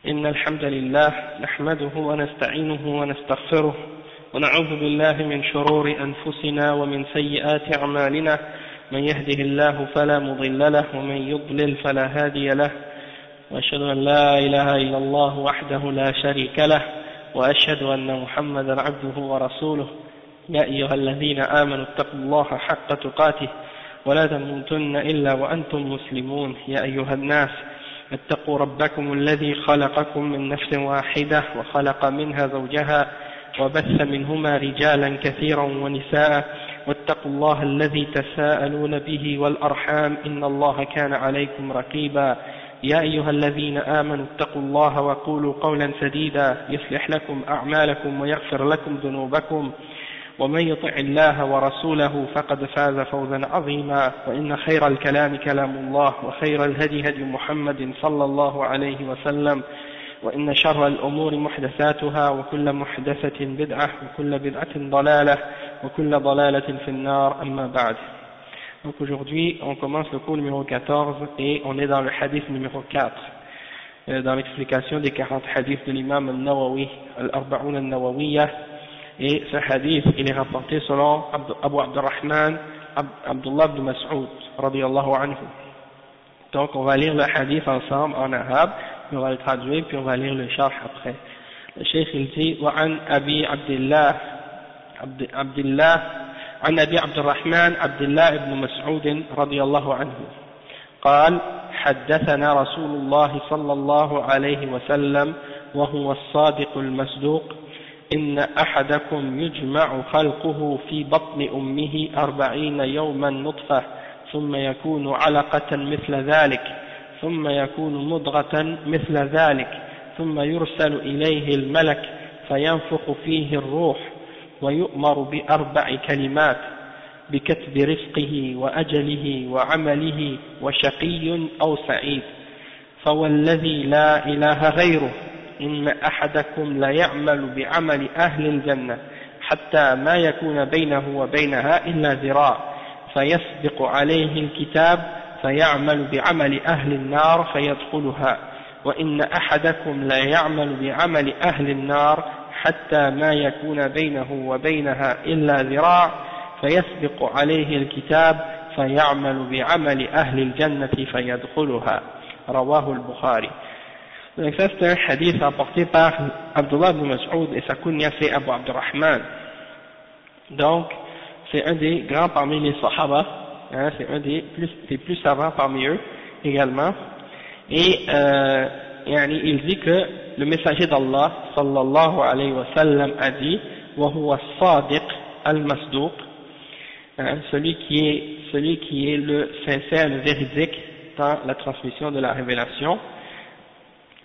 إن الحمد لله نحمده ونستعينه ونستغفره ونعوذ بالله من شرور أنفسنا ومن سيئات أعمالنا من يهده الله فلا مضل له ومن يضلل فلا هادي له وأشهد أن لا إله إلا الله وحده لا شريك له وأشهد أن محمدا عبده ورسوله يا أيها الذين آمنوا اتقوا الله حق تقاته ولا تموتن إلا وأنتم مسلمون يا أيها الناس اتقوا ربكم الذي خلقكم من نفس واحدة وخلق منها زوجها وبث منهما رجالا كثيرا ونساء واتقوا الله الذي تساءلون به والأرحام إن الله كان عليكم رقيبا يا أيها الذين آمنوا اتقوا الله وقولوا قولا سديدا يصلح لكم أعمالكم ويغفر لكم ذنوبكم ومن يطع الله ورسوله فقد فاز فوزا عظيما وإن خير الكلام كلام الله وخير الهدي هدي محمد صلى الله عليه وسلم وإن شر الأمور محدثاتها وكل محدثة بدعة وكل بدعة ضلالة وكل ضلالة في النار أما بعد. Donc aujourd'hui on commence le cours numéro 14 et on est dans le hadith numéro 4 dans l'explication des 40 hadiths de l'imam al-Nawawi al-Arba'un al-Nawawiyya. Et ce hadith, il est rapporté selon Abu Abdurrahman, Abdullah ibn Mas'ud, radiyallahu anhu. Donc on va lire le hadith ensemble en arabe, puis on va le traduire, puis on va lire le sharh après. Le cheikh il dit, وعن أبي عن أبي عبد الرحمن عبد الله بن مسعود رضي الله عنه قال حدثنا رسول الله صلى الله عليه وسلم وهو الصادق المصدوق إن أحدكم يجمع خلقه في بطن أمه 40 يوما نطفة ثم يكون علقة مثل ذلك ثم يكون مضغة مثل ذلك ثم يرسل إليه الملك فينفخ فيه الروح ويؤمر ب4 كلمات بكتب رزقه وأجله وعمله وشقي أو سعيد فوالذي لا إله غيره إن أحدكم لا يعمل بعمل أهل الجنة حتى ما يكون بينه وبينها إلا ذراع فيسبق عليه الكتاب فيعمل بعمل أهل النار فيدخلها وإن أحدكم لا يعمل بعمل أهل النار حتى ما يكون بينه وبينها إلا ذراع فيسبق عليه الكتاب فيعمل بعمل أهل الجنة فيدخلها رواه البخاري. Donc ça c'est un hadith rapporté par Abdullah ibn Mas'ud et sa kunya c'est Abu Abdurrahman. Donc c'est un des grands parmi les Sahaba, hein, c'est un des plus savants parmi eux également. Et il dit que le messager d'Allah sallallahu alayhi wa sallam a dit wa huwa as-sadiq al-masduq, celui qui est le sincère, le véridique dans la transmission de la révélation.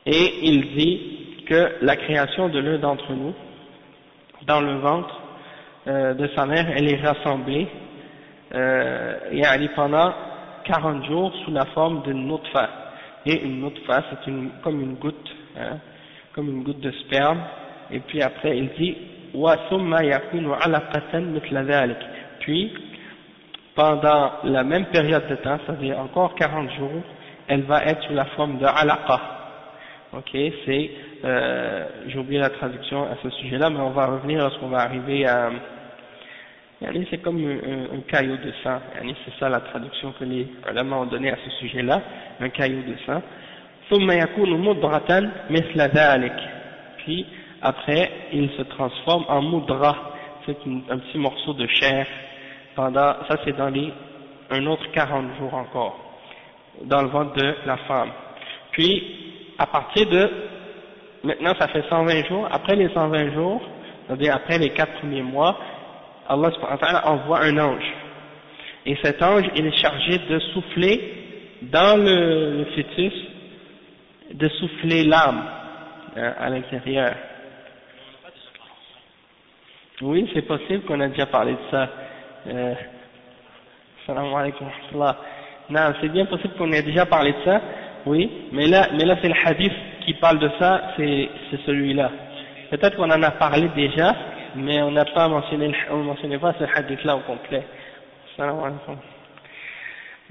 Et il dit que la création de l'un d'entre nous dans le ventre de sa mère, elle est rassemblée pendant 40 jours sous la forme d'une nutfa. Et une nutfa, c'est comme une goutte, hein, comme une goutte de sperme. Et puis après il dit وَثُمَّ يَكُونُ عَلَقَةً مِثْلَ ذَلِكَ. Puis pendant la même période de temps, c'est-à-dire encore 40 jours, elle va être sous la forme de alaqa. Ok, c'est, j'ai oublié la traduction à ce sujet-là, mais on va revenir lorsqu'on va arriver à, c'est comme un caillot de sang, c'est ça la traduction que les ulama ont donnée à ce sujet-là, un caillot de sang. ثم يكون مضغة مثل ذلك. Puis après, il se transforme en mudra, c'est un petit morceau de chair. Ça c'est dans un autre 40 jours encore, dans le ventre de la femme. Puis à partir de, maintenant ça fait 120 jours, après les 120 jours, c'est-à-dire après les 4 premiers mois, Allah subhanahu wa ta'ala envoie un ange. Et cet ange, il est chargé de souffler dans le fœtus, de souffler l'âme à l'intérieur. Oui, c'est possible qu'on a déjà parlé de ça. Salam alaykum wa rahmatullah. Non, c'est bien possible qu'on ait déjà parlé de ça. Oui, mais là c'est le hadith qui parle de ça, c'est celui-là. Peut-être qu'on en a parlé déjà, mais on n'a pas mentionné, on ne mentionnait pas ce hadith-là au complet. Salam alaykum.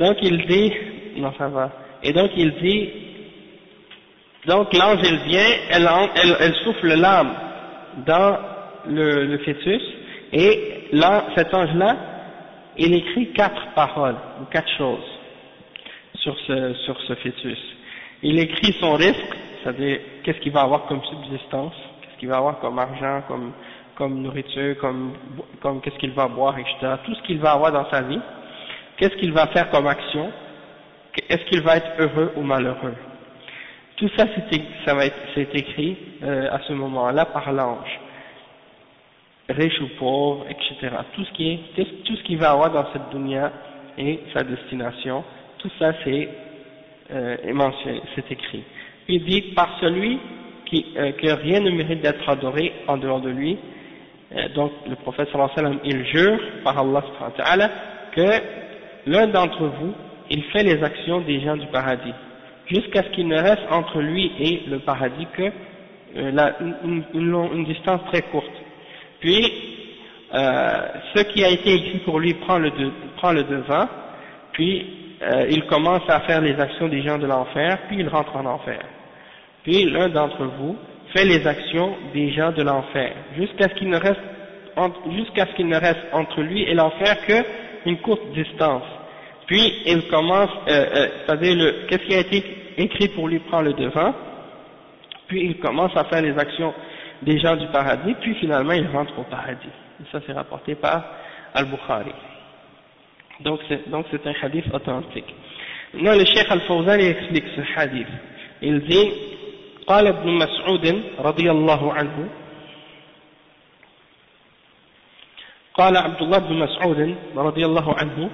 Donc il dit, non ça va, et donc il dit, Donc l'ange elle vient, elle souffle l'âme dans le fœtus, et là, cet ange-là, il écrit 4 paroles, ou 4 choses sur ce fœtus. Il écrit son risque, c'est-à-dire qu'est-ce qu'il va avoir comme subsistance, qu'est-ce qu'il va avoir comme argent, comme nourriture, comme qu'est-ce qu'il va boire, etc. Tout ce qu'il va avoir dans sa vie, qu'est-ce qu'il va faire comme action, est-ce qu'il va être heureux ou malheureux. Tout ça, c'est écrit à ce moment-là par l'ange, riche ou pauvre, etc. Tout ce qu'il va avoir dans cette dunya et sa destination, tout ça c'est mentionné, c'est écrit. Il dit par celui que rien ne mérite d'être adoré en dehors de lui. Donc le prophète sallallahu alayhi wa sallam, il jure par Allah subhanahu wa ta'ala que l'un d'entre vous, il fait les actions des gens du paradis, jusqu'à ce qu'il ne reste entre lui et le paradis que une distance très courte. Puis, ce qui a été écrit pour lui prend le devant, puis il commence à faire les actions des gens de l'enfer, puis il rentre en enfer. Puis l'un d'entre vous fait les actions des gens de l'enfer, jusqu'à ce qu'il ne reste entre lui et l'enfer qu'une courte distance. Puis il commence, c'est-à-dire qu'est-ce qui a été écrit pour lui prend le devant, puis il commence à faire les actions des gens du paradis, puis finalement il rentre au paradis. Et ça c'est rapporté par Al-Bukhari. Donc c'est un hadith authentique. Maintenant le Cheikh Al-Fawzan explique ce hadith. Il dit قال ابن مسعود رضي الله عنه قال عبد الله بن مسعود رضي الله عنه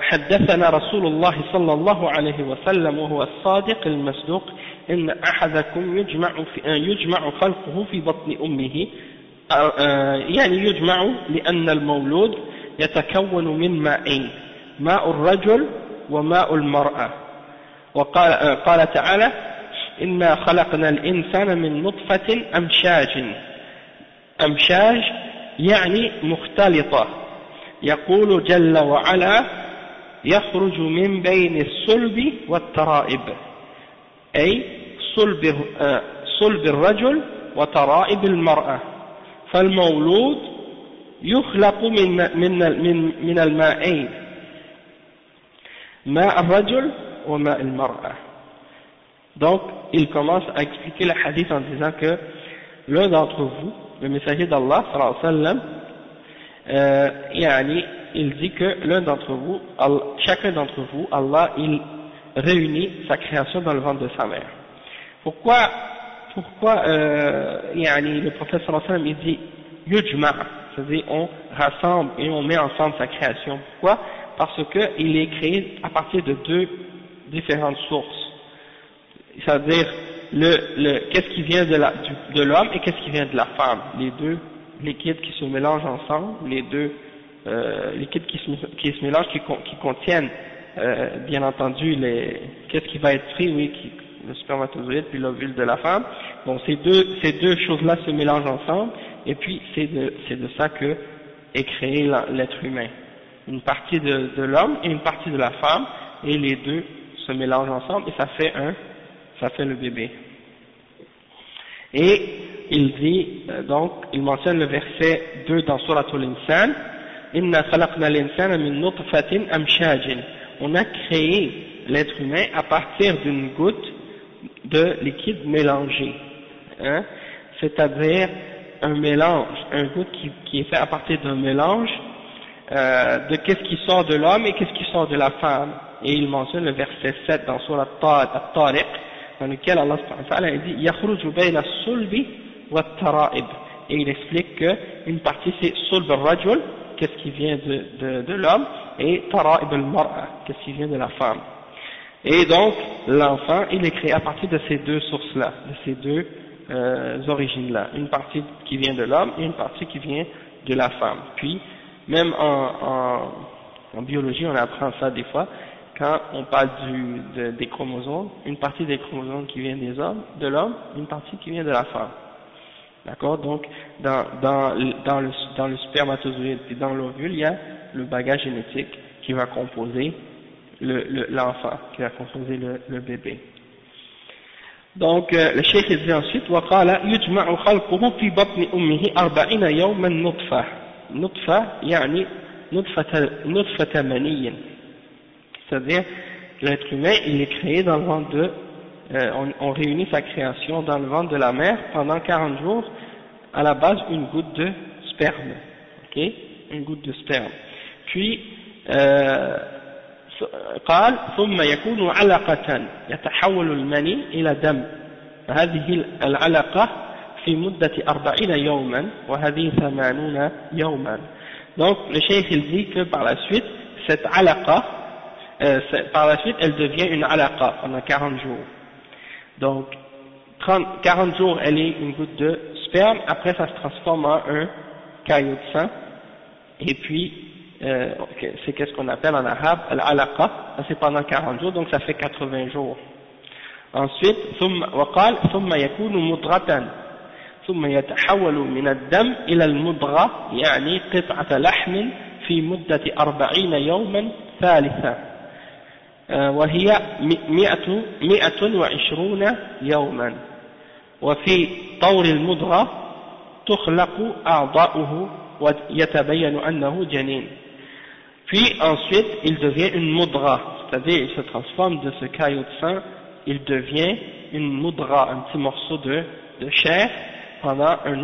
حدثنا رسول الله صلى الله عليه وسلم وهو الصادق المصدوق إن أحدكم يجمع خلقه في بطن أمه يعني يجمع لأن المولود يتكون من ماءين ماء الرجل وماء المرأة وقال تعالى إنا خلقنا الإنسان من نطفة أمشاج يعني مختلطة يقول جل وعلا يخرج من بين الصلب والترائب أي صلب الرجل وترائب المرأة فالمولود يخلق من الماءين ماء الرجل وماء المرأة. Donc il commence à expliquer le hadith en disant que l'un d'entre vous, le messager d'Allah sallallahu alayhi wa sallam, il dit que l'un d'entre vous, chacun d'entre vous, Allah, il réunit sa création dans le ventre de sa mère. Pourquoi le prophète sallallahu alayhi wa sallam, il dit yujma, c'est-à-dire on rassemble et on met ensemble sa création. Pourquoi? Parce que il est créé à partir de 2 différentes sources. C'est-à-dire qu'est-ce qui vient de l'homme et qu'est-ce qui vient de la femme, les 2 liquides qui se mélangent ensemble, les 2 liquides qui se mélangent, qui contiennent bien entendu qu'est-ce qui va être pris, le spermatozoïde puis l'ovule de la femme. Bon, ces deux choses-là se mélangent ensemble, et puis c'est de ça que est créé l'être humain. Une partie de l'homme et une partie de la femme, et les 2 se mélangent ensemble, et ça fait le bébé. Et il dit, donc, il mentionne le verset 2 dans Suratul Insan, Inna khalaqna l'insana min nutfatin amshajin. On a créé l'être humain à partir d'une goutte de liquide mélangé. C'est-à-dire un mélange, un goutte qui est fait à partir d'un mélange de qu'est-ce qui sort de l'homme et qu'est-ce qui sort de la femme. Et il mentionne le verset 7 dans Surat At-Tariq, dans lequel Allah subhanahu wa ta'ala dit yakhruju bayna as-sulbi wat-tara'ib, et il explique que une partie c'est sulb al-rajul, qu'est-ce qui vient de l'homme, et tara'ib al-mar'a, qu'est-ce qui vient de la femme. Et donc l'enfant il est créé à partir de ces 2 sources là, de ces 2 origines là, une partie qui vient de l'homme et une partie qui vient de la femme. Puis même en biologie on apprend ça des fois. Quand on parle des chromosomes, une partie des chromosomes qui vient de l'homme, une partie qui vient de la femme. D'accord? Donc, dans le spermatozoïde et dans l'ovule, il y a le bagage génétique qui va composer l'enfant, qui va composer le bébé. Donc le cheikh dit ensuite وقال يجمع خلقه في بطن أمه 40 يوما نطفة. نطفة يعني نطفة مني, c'est-à-dire que l'être humain il est créé dans le ventre de on réunit sa création dans le ventre de la mère pendant 40 jours, à la base une goutte de sperme, ok, une goutte de sperme. Puis قال ثم يكون علقة يتحول المني إلى دم. هذه العلقة في مدة 40 يوما وهذه 80 يوما. Donc le cheikh il dit que par la suite cette alaqa par la suite elle devient une alaqa pendant 40 jours. Donc 40 jours elle est une goutte de sperme, après ça se transforme en un caillot de sang, et puis c'est qu'est-ce qu'on appelle en arabe al-alaqa, c'est pendant 40 jours, donc ça fait 80 jours. Ensuite وقال ثم يكون مضغة ثم يتحول من الدم إلى المضغة يعني قطعة لحم في مدة 40 يوما ثالثة وهي 120 يوما. وفي طور المضغة تخلق أعضاؤه ويتبين أنه جنين. Puis ensuite il devient une mudra, c'est-à-dire il se transforme de ce caillot de sang, il devient une mudra, un petit morceau de chair pendant un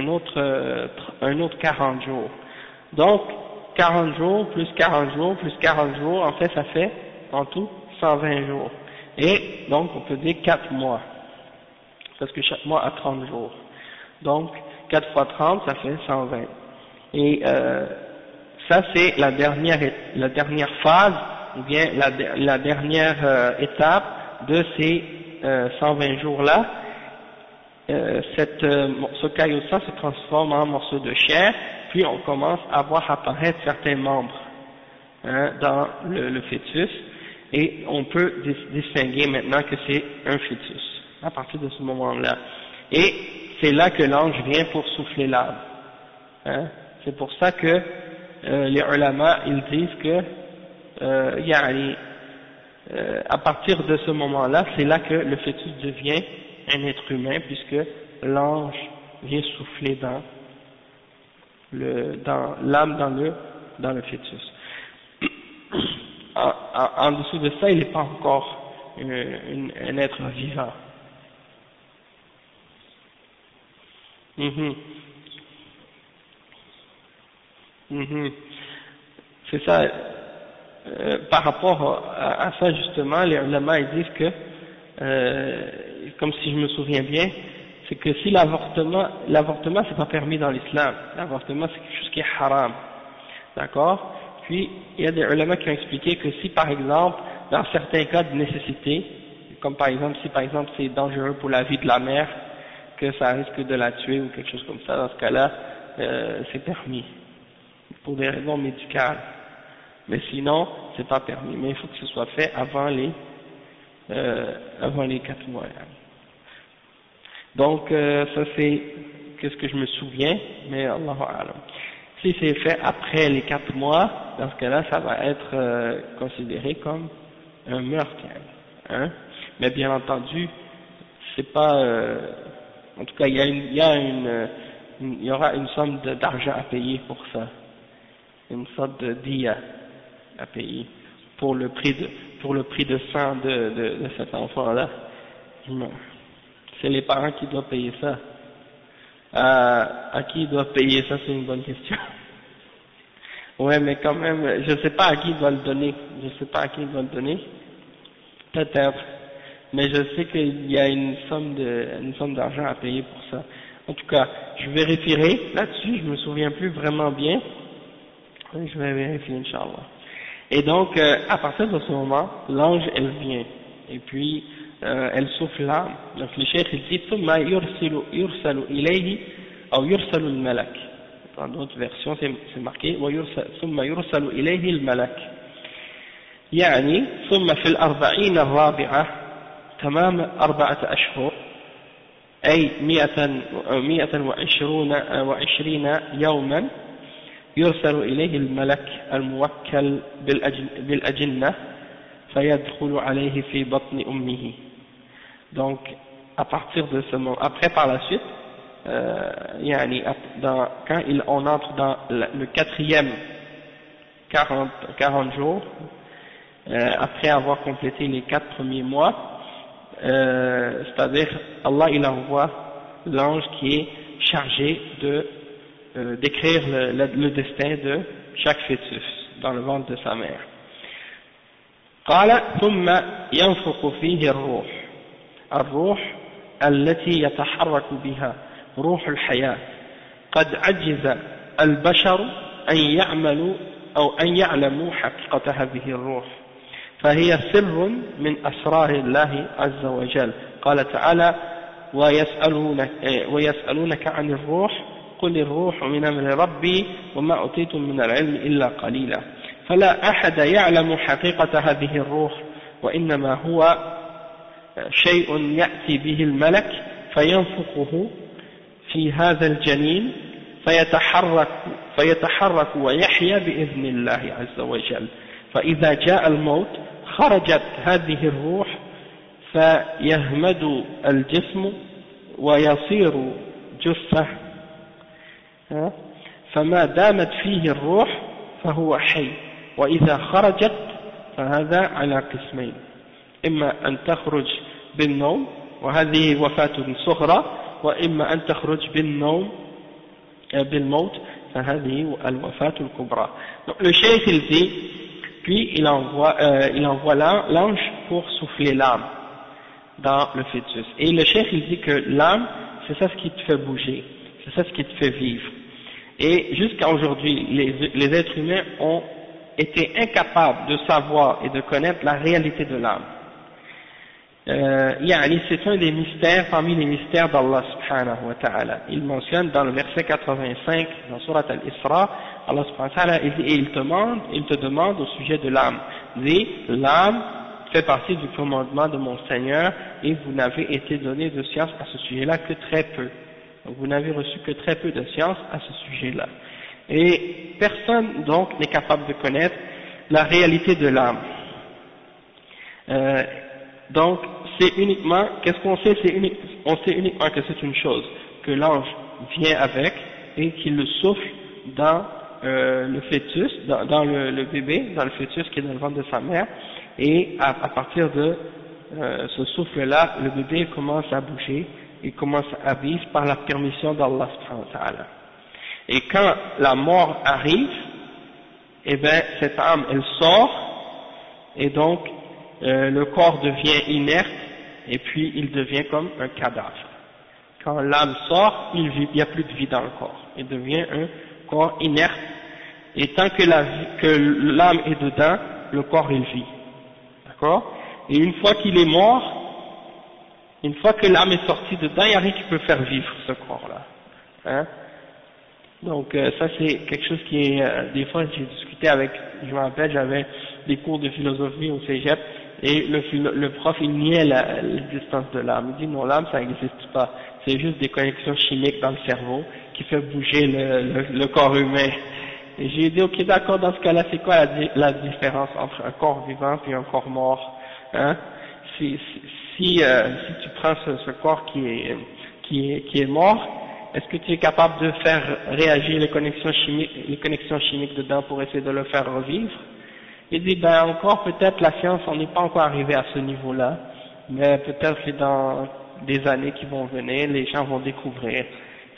autre 40 jours. Donc 40 jours plus 40 jours plus 40 jours, en fait ça fait en tout 120 jours. Et donc on peut dire 4 mois, parce que chaque mois a 30 jours. Donc 4 fois 30 ça fait 120. Et ça c'est la dernière phase, ou bien la dernière étape de ces 120 jours-là. Ce caillot de sang se transforme en morceau de chair, puis on commence à voir apparaître certains membres dans le fœtus, et on peut distinguer maintenant que c'est un fœtus à partir de ce moment-là. Et c'est là que l'ange vient pour souffler l'âme. C'est pour ça que les ulama ils disent que à partir de ce moment-là, c'est là que le fœtus devient un être humain, puisque l'ange vient souffler dans l'âme dans le fœtus. En dessous de ça, il n'est pas encore un être vivant. C'est ça. Par rapport à ça justement, les ulama ils disent que comme si je me souviens bien, c'est que si l'avortement c'est pas permis dans l'islam, l'avortement c'est quelque chose qui est haram, d'accord. Puis il y a des ulama qui ont expliqué que si par exemple dans certains cas de nécessité, comme par exemple si par exemple c'est dangereux pour la vie de la mère, que ça risque de la tuer ou quelque chose comme ça, dans ce cas-là c'est permis pour des raisons médicales. Mais sinon, c'est pas permis. Mais il faut que ce soit fait avant les 4 mois. Donc, ça c'est qu'est-ce que je me souviens, mais Allahu A'lam. Si c'est fait après les 4 mois, dans ce cas-là, ça va être considéré comme un meurtre. Mais bien entendu, c'est pas. En tout cas, il y aura une somme d'argent à payer pour ça, une sorte de diya à payer pour le prix de sang de cet enfant-là. C'est les parents qui doivent payer ça. À qui ils doivent payer ça, c'est une bonne question. Ouais, mais quand même, je sais pas à qui ils doivent le donner. Peut-être. Mais je sais qu'il y a une somme d'argent à payer pour ça. En tout cas, je vérifierai là-dessus, je me souviens plus vraiment bien. Je vais vérifier, Inch'Allah. Et donc, à partir de ce moment, l'ange, elle vient. Et puis, elle souffle l'âme. Donc, le cheikh, il dit, ثُمَّ يُرْسَلُ إِلَيْهِ أو يُرْسَلُ الملك. Dans d'autres versions, c'est marqué, ثُمَّ يُرْسَلُ إِلَيْهِ الملك. يعني, ثم في 40 الرابعة تمام 4 أشهر أي 120 يوما يرسل إليه الملك الموكل بالأجنة فيدخل عليه في بطن أمه. Donc, à partir de ce moment, après par la suite, quand on entre dans le quatrième 40 jours, après avoir complété les 4 premiers mois, c'est-à-dire Allah il envoie l'ange qui est chargé de d'écrire le destin de chaque fœtus dans le ventre de sa mère. قال ثم ينفخ فيه الروح التي يتحرك بها روح الحياة قد عجز البشر أن يعملوا أو أن يعلموا حقيقة هذه الروح فهي سر من أسرار الله عز وجل. قال تعالى ويسألونك عن الروح قل الروح من أمر ربي وما أوتيتم من العلم إلا قليلا. فلا أحد يعلم حقيقة هذه الروح وإنما هو شيء يأتي به الملك فينفخه في هذا الجنين فيتحرك ويحيا بإذن الله عز وجل. فإذا جاء الموت خرجت هذه الروح فيهمد الجسم ويصير جثة فما دامت فيه الروح فهو حي وإذا خرجت فهذا على قسمين إما أن تخرج بالنوم وهذه وفاة صغرى وإما أن تخرج بالموت فهذه الوفاة الكبرى. Donc, le cheikh il dit puis il envoie l'ange pour souffler l'âme dans le fœtus et le cheikh il dit que l'âme c'est ça ce qui te fait bouger, c'est ça ce qui te fait vivre. Et jusqu'à aujourd'hui, les êtres humains ont été incapables de savoir et de connaître la réalité de l'âme. C'est un des mystères parmi les mystères d'Allah subhanahu wa ta'ala. Il mentionne dans le verset 85 dans Surat Al-Isra, Allah subhanahu wa ta'ala, il te demande au sujet de l'âme. Il dit, l'âme fait partie du commandement de mon Seigneur et vous n'avez été donné de science à ce sujet-là que très peu. Donc vous n'avez reçu que très peu de science à ce sujet-là. Et personne donc n'est capable de connaître la réalité de l'âme. Donc c'est uniquement, qu'est-ce qu'on sait, on sait uniquement que c'est une chose, que l'ange vient avec et qu'il le souffle dans le fœtus, dans le bébé, dans le fœtus qui est dans le ventre de sa mère, et à partir de ce souffle-là, le bébé commence à bouger, il commence à vivre par la permission d'Allah subhanahu wa ta'ala. Et quand la mort arrive, eh bien cette âme elle sort, et donc le corps devient inerte, et puis il devient comme un cadavre. Quand l'âme sort, il n'y a plus de vie dans le corps, il devient un corps inerte, et tant que l'âme est dedans, le corps il vit. D'accord? Et une fois qu'il est mort, une fois que l'âme est sortie dedans, il n'y a rien qui peut faire vivre ce corps-là. Hein? Donc ça c'est quelque chose qui est, des fois j'ai discuté avec, je me rappelle, j'avais des cours de philosophie au cégep, et le prof il niait l'existence de l'âme. Il dit non, l'âme ça n'existe pas, c'est juste des connexions chimiques dans le cerveau qui fait bouger le corps humain. Et j'ai dit ok d'accord, dans ce cas-là c'est quoi la différence entre un corps vivant et un corps mort? Hein? Si tu prends ce corps qui est mort, est-ce que tu es capable de faire réagir les connexions chimiques dedans pour essayer de le faire revivre? Il dit ben encore peut-être la science, on n'est pas encore arrivé à ce niveau-là, mais peut-être que dans des années qui vont venir, les gens vont découvrir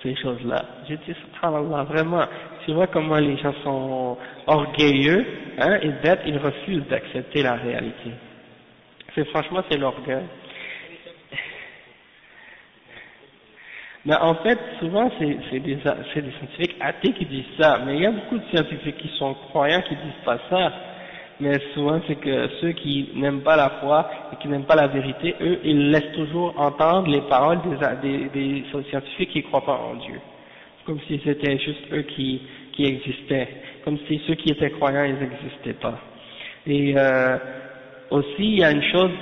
ces choses-là. J'ai dit subhanallah, vraiment, tu vois comment les gens sont orgueilleux, hein, et bêtes, ils refusent d'accepter la réalité. Franchement c'est l'orgueil. Mais en fait, souvent, c'est des scientifiques athées qui disent ça, mais il y a beaucoup de scientifiques qui sont croyants qui disent pas ça, mais souvent c'est que ceux qui n'aiment pas la foi et qui n'aiment pas la vérité, eux, ils laissent toujours entendre les paroles des scientifiques qui croient pas en Dieu. Comme si c'était juste eux qui existaient, comme si ceux qui étaient croyants, ils n'existaient pas. Et aussi, il y a une chose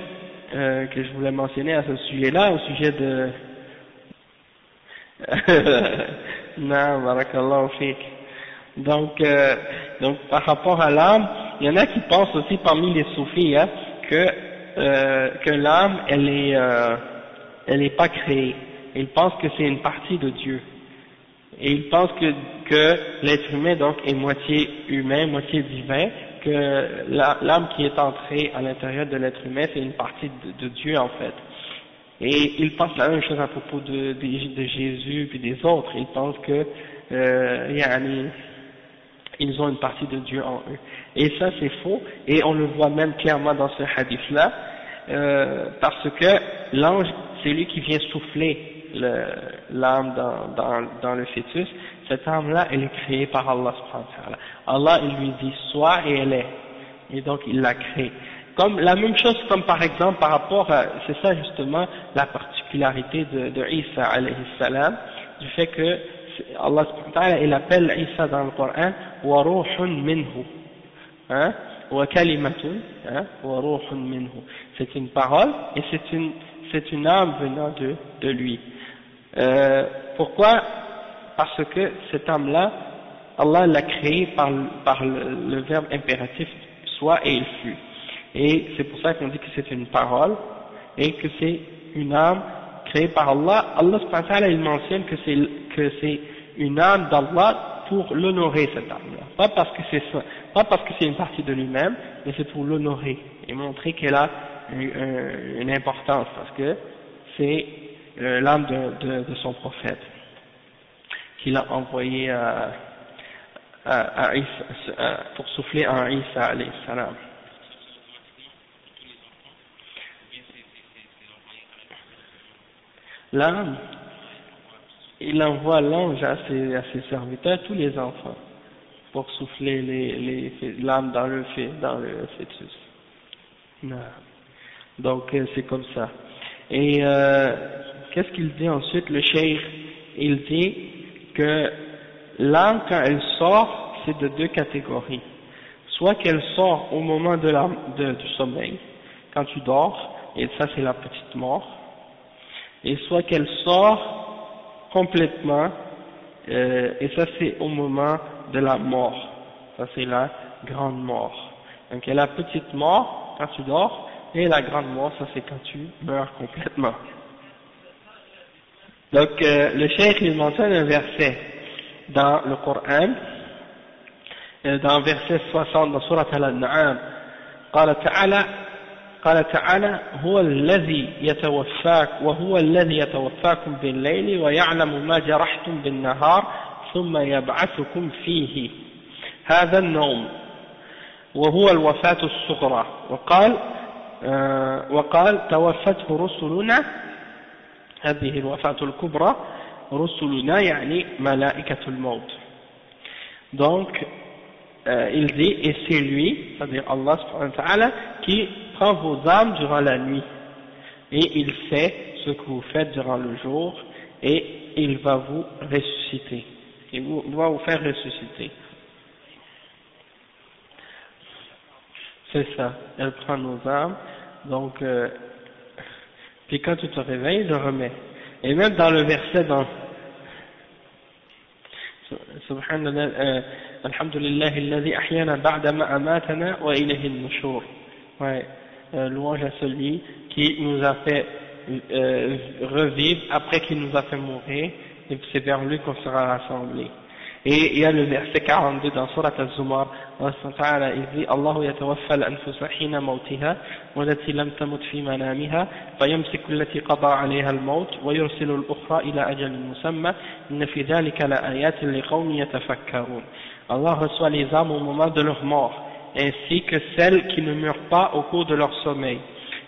que je voulais mentionner à ce sujet-là, au sujet de non, barakallahu fik. Donc par rapport à l'âme, il y en a qui pensent aussi parmi les soufis, hein, que l'âme elle est elle n'est pas créée. Ils pensent que c'est une partie de Dieu. Et ils pensent que l'être humain donc est moitié humain, moitié divin, que l'âme qui est entrée à l'intérieur de l'être humain, c'est une partie de Dieu en fait. Et ils pensent la même chose à propos de Jésus puis des autres. Ils pensent que ils ont une partie de Dieu en eux. Et ça c'est faux, et on le voit même clairement dans ce hadith-là, parce que l'ange, c'est lui qui vient souffler l'âme dans le fœtus. Cette âme-là, elle est créée par Allah subhanahu wa ta'ala. Allah, il lui dit soit et elle est. Et donc il l'a créée. Comme la même chose, comme par exemple par rapport à, c'est ça justement la particularité de Isa alayhi salam, du fait que Allah subhanahu wa ta'ala, il appelle Isa dans le Coran wa ruhun minhu, hein, wa kalimatun, hein, wa ruhun minhu. C'est une parole et c'est une âme venant de lui. Pourquoi? Parce que cette âme-là, Allah l'a créée par le verbe impératif soit et il fut. Et c'est pour ça qu'on dit que c'est une parole et que c'est une âme créée par Allah. Allah subhanahu wa ta'ala, il mentionne que c'est une âme d'Allah pour l'honorer, cette âme-là. Pas parce que c'est une partie de lui-même, mais c'est pour l'honorer et montrer qu'elle a une importance, parce que c'est l'âme de son prophète qu'il a envoyé pour souffler en Isa alayhi salam. L'âme, il envoie l'ange à ses serviteurs, tous les enfants, pour souffler l'âme dans le fœtus. Non. Donc c'est comme ça. Et qu'est-ce qu'il dit ensuite, le cheikh? Il dit que l'âme, quand elle sort, c'est de deux catégories. Soit qu'elle sort au moment du sommeil, quand tu dors, et ça c'est la petite mort, et soit qu'elle sort complètement, et ça c'est au moment de la mort, ça c'est la grande mort. Donc il y a la petite mort quand tu dors, et la grande mort, ça c'est quand tu meurs complètement. Donc le cheikh il mentionne un verset dans le Coran, dans le verset 60 dans Surat Al-An'am, قال تعالى هو الذي يتوفاك وهو الذي يتوفاكم بالليل ويعلم ما جرحتم بالنهار ثم يبعثكم فيه هذا النوم وهو الوفاة الصغرى وقال توفته رسلنا هذه الوفاة الكبرى رسلنا يعني ملائكة الموت. Donc il dit, et c'est lui, c'est-à-dire Allah subhanahu wa ta'ala, qui prend vos âmes durant la nuit, et il sait ce que vous faites durant le jour, et il va vous ressusciter, il va vous faire ressusciter. C'est ça, elle prend nos âmes, donc, puis quand tu te réveilles, je remets. Et même dans le verset dans Subhanallah, alhamdulillah alladhi ahyana ba'dama amatana wa ilayhi an-nushur. Ouais, louange à celui qui nous a fait revivre après qu'il nous a fait mourir, et c'est vers lui qu'on sera rassemblés. Et il y a le verset 42 dans Surat Az-Zumar, Allah il dit Allahu yatawaffa al-anfusa hina mawtiha wallati lam tamut fi manamiha fayamsiku allati qada 'alayha al-maut wa yursilu al-ukhra ila ajalin musamma inna fi dhalika la ayatin liqawmin yatafakkarun. Allah reçoit les âmes au moment de leur mort, ainsi que celles qui ne meurent pas au cours de leur sommeil.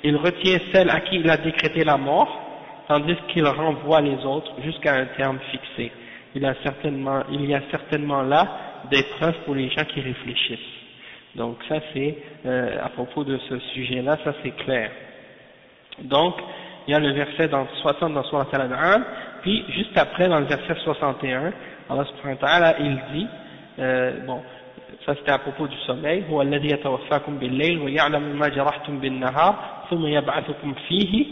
Il retient celles à qui il a décrété la mort, tandis qu'il renvoie les autres jusqu'à un terme fixé. Il y a certainement là des preuves pour les gens qui réfléchissent. Donc ça c'est, à propos de ce sujet-là, ça c'est clair. Donc, il y a le verset dans 60 dans Surat Al-An'am, puis juste après dans le verset 61, Allah subhanahu wa ta'ala, il dit, bon, ça c'était à propos du sommeil, هو الذي يتوفاكم بالليل ويعلم ما جرحتم بالنهار ثم يبعثكم فيه.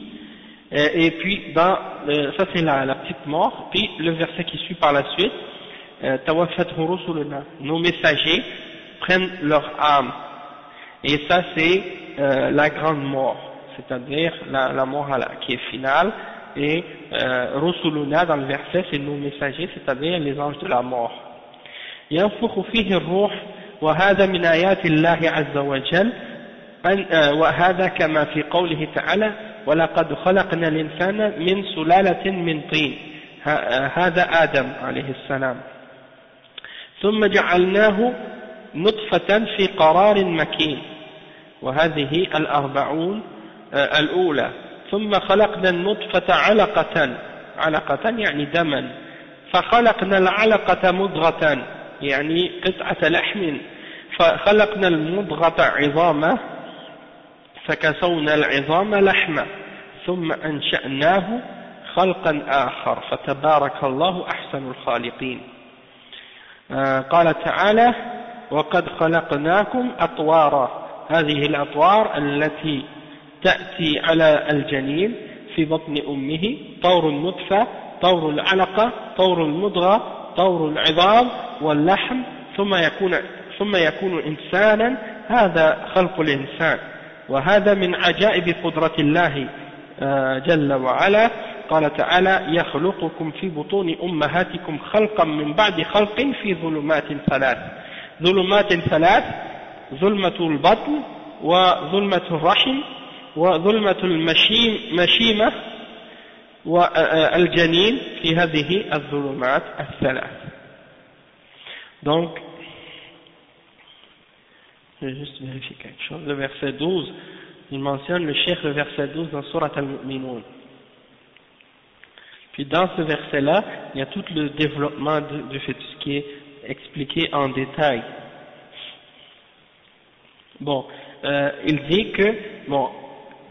Et puis ça c'est la petite mort, puis le verset qui suit par la suite, tawaffatuhu rusuluna, nos messagers prennent leur âme, et ça c'est la grande mort, c'est-à-dire la mort qui est finale, et rusuluna dans le verset c'est nos messagers, c'est-à-dire les anges de la mort. ينفخ فيه الروح وهذا من آيات الله عز وجل وهذا كما في قوله تعالى ولقد خلقنا الإنسان من سلالة من طين هذا آدم عليه السلام ثم جعلناه نطفة في قرار مكين وهذه الأربعون الأولى ثم خلقنا النطفة علقة يعني دما فخلقنا العلقة مضغة يعني قطعة لحم فخلقنا المضغة عظاما فكسونا العظام لحما ثم أنشأناه خلقا آخر فتبارك الله أحسن الخالقين. قال تعالى وقد خلقناكم أطوارا هذه الأطوار التي تأتي على الجنين في بطن أمه طور النطفة طور العلقة طور المضغة طور العظام واللحم ثم يكون إنسانا هذا خلق الإنسان وهذا من عجائب قدرة الله جل وعلا. قال تعالى يخلقكم في بطون أمهاتكم خلقا من بعد خلق في ظلمات ثلاث ظلمة البطن وظلمة الرحم وظلمة المشيمة والجنين في هذه الظلمات الثلاث. Donc, je vais juste vérifier quelque chose. Le verset 12, il mentionne le cheikh, le verset 12 dans Surat al-Mu'minun. Puis dans ce verset-là, il y a tout le développement du fœtus qui est expliqué en détail. Bon, il dit que, bon,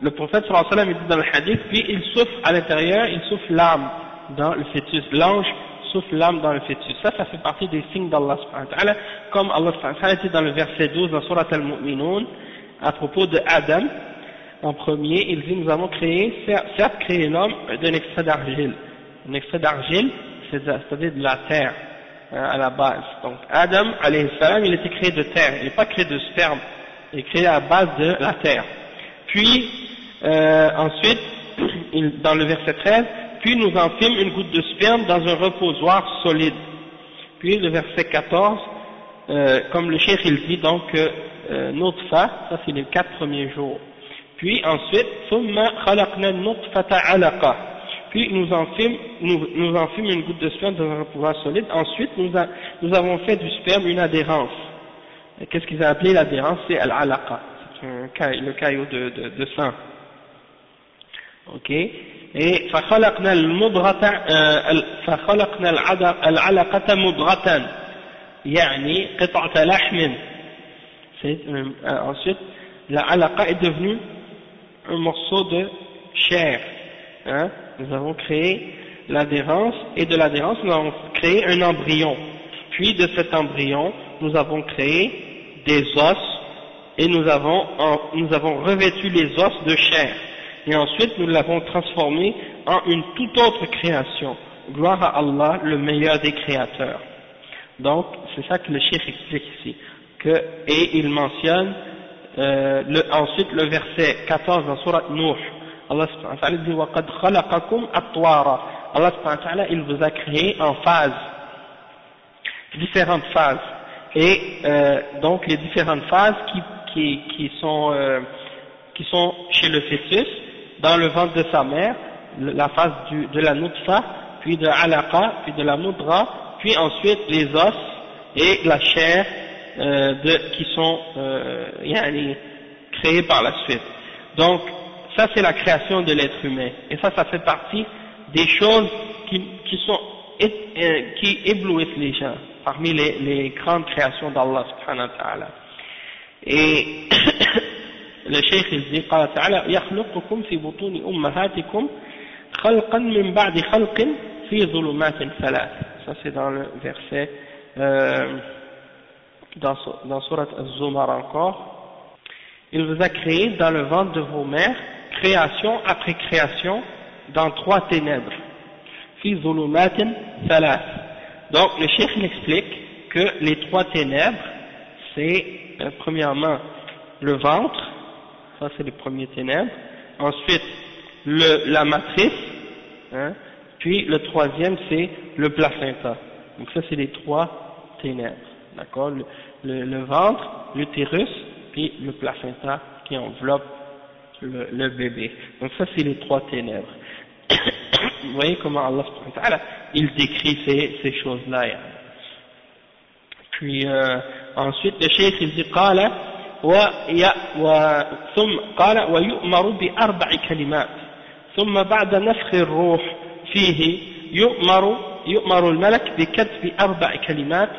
le prophète sallallahu alayhi wa sallam il dit dans le hadith, puis il souffle à l'intérieur, il souffle l'âme dans le fœtus, l'ange souffle l'âme dans le fœtus. Ça fait partie des signes d'Allah subhanahu wa ta'ala, comme Allah subhanahu wa ta'ala dit dans le verset 12 dans Surat al-Mu'minun, à propos de Adam, en premier, il dit, nous avons créé, certes créé l'homme d'un extrait d'argile. Un extrait d'argile, c'est-à-dire de la terre, à la base. Donc Adam, alayhi salam, il était créé de terre, il n'est pas créé de sperme, il est créé à la base de la terre. Puis, ensuite, dans le verset 13, puis nous en fîmes une goutte de sperme dans un reposoir solide. Puis le verset 14, comme le cheikh il dit, donc, nutfa, ça c'est les 4 premiers jours. Puis ensuite, thumma khalaqna nutfata alaqa. Puis nous en fîmes une goutte de sperme dans un reposoir solide. Ensuite, nous avons fait du sperme une adhérence. Qu'est-ce qu'ils ont appelé l'adhérence? C'est al-alaqa. C'est le caillot de sang. Ok? Et فخلقنا العلقة مضغة يعني قطعة لحم. Ensuite, la alaqa est devenue un morceau de chair. Hein? Nous avons créé l'adhérence, et de l'adhérence nous avons créé un embryon. Puis de cet embryon, nous avons créé des os, et nous avons revêtu les os de chair. Et ensuite nous l'avons transformé en une toute autre création. Gloire à Allah, le meilleur des créateurs. Donc, c'est ça que le cheikh explique ici. Et il mentionne ensuite le verset 14 dans Surat Nuh. Allah subhanahu wa ta'ala dit وَقَدْ خَلَقَكُمْ أَطْوَارًا. Allah subhanahu wa ta'ala, il vous a créé en phases, différentes phases. Et donc les différentes phases qui sont chez le fœtus, dans le ventre de sa mère, la phase de la nutfa, puis de alaqa, puis de la mudra, puis ensuite les os et la chair qui sont créés par la suite. Donc ça c'est la création de l'être humain, et ça fait partie des choses qui éblouissent les gens, parmi les grandes créations d'Allah subhanahu wa ta'ala. Et le cheikh il dit قال تعالى يخلقكم في بطون أمهاتكم خلقا من بعد خلق في ظلمات ثلاث. Ça c'est dans le verset dans Surat Az-Zumar encore. Il vous a créé dans le ventre de vos mères, création après création, dans 3 ténèbres. Fi zulumatin thalath. Donc le cheikh il explique que les 3 ténèbres, c'est premièrement le ventre, ça c'est les premiers ténèbres, ensuite la matrice, hein. Puis le troisième c'est le placenta. Donc ça c'est les trois ténèbres, d'accord, le ventre, l'utérus, puis le placenta qui enveloppe le bébé. Donc ça c'est les trois ténèbres. Vous voyez comment Allah subhanahu wa ta'ala, il décrit ces choses-là. Puis ensuite le cheikh il dit قال ثم قال ويؤمر بأربع كلمات ثم بعد نفخ الروح فيه يؤمر الملك بكتب 4 كلمات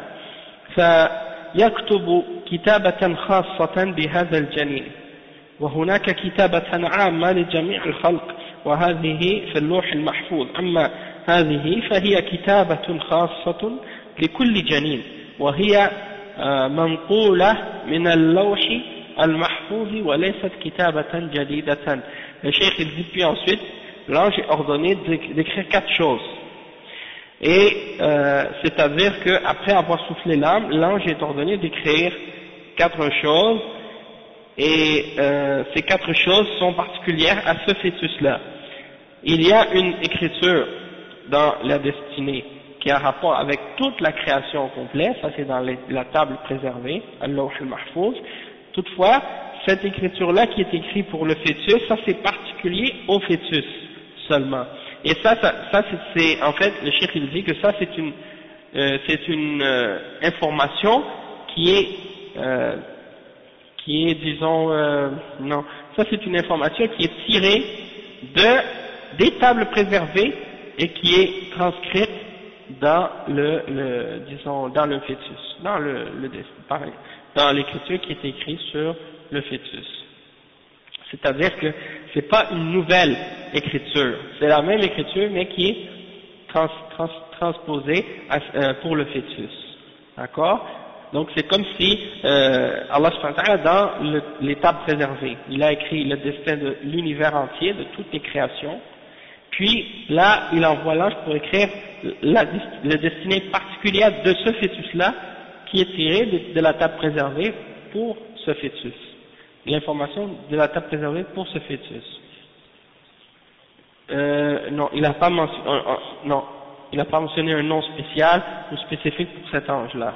فيكتب كتابة خاصة بهذا الجنين وهناك كتابة عامة لجميع الخلق وهذه في اللوح المحفوظ أما هذه فهي كتابة خاصة لكل جنين وهي منقولة من اللوح المحفوظ وليست كتابة جديدة. Le cheikh il dit puis ensuite l'ange est ordonné d'écrire 4 choses et c'est-à-dire qu'après avoir soufflé l'âme, l'ange est ordonné d'écrire 4 choses et ces 4 choses sont particulières à ce fœtus-là. Il y a une écriture dans la destinée qui a rapport avec toute la création complète, ça c'est dans la table préservée, Al-Lawh al-Mahfouz. Toutefois, cette écriture-là qui est écrite pour le fœtus, ça c'est particulier au fœtus seulement. Et ça c'est en fait, le cheikh il dit que ça c'est une information qui est disons, non, ça c'est une information qui est tirée des tables préservées et qui est transcrite dans disons, dans le fœtus, dans l'écriture qui est écrite sur le fœtus. C'est-à-dire que c'est pas une nouvelle écriture, c'est la même écriture mais qui est transposée pour le fœtus. D'accord? Donc c'est comme si Allah subhanahu wa ta'ala dans l'étape préservée, il a écrit le destin de l'univers entier, de toutes les créations, puis là il envoie l'ange pour écrire la destinée particulière de ce fœtus-là qui est tirée de la table préservée pour ce fœtus. L'information de la table préservée pour ce fœtus. Non, il n'a pas mentionné un nom spécial ou spécifique pour cet ange-là.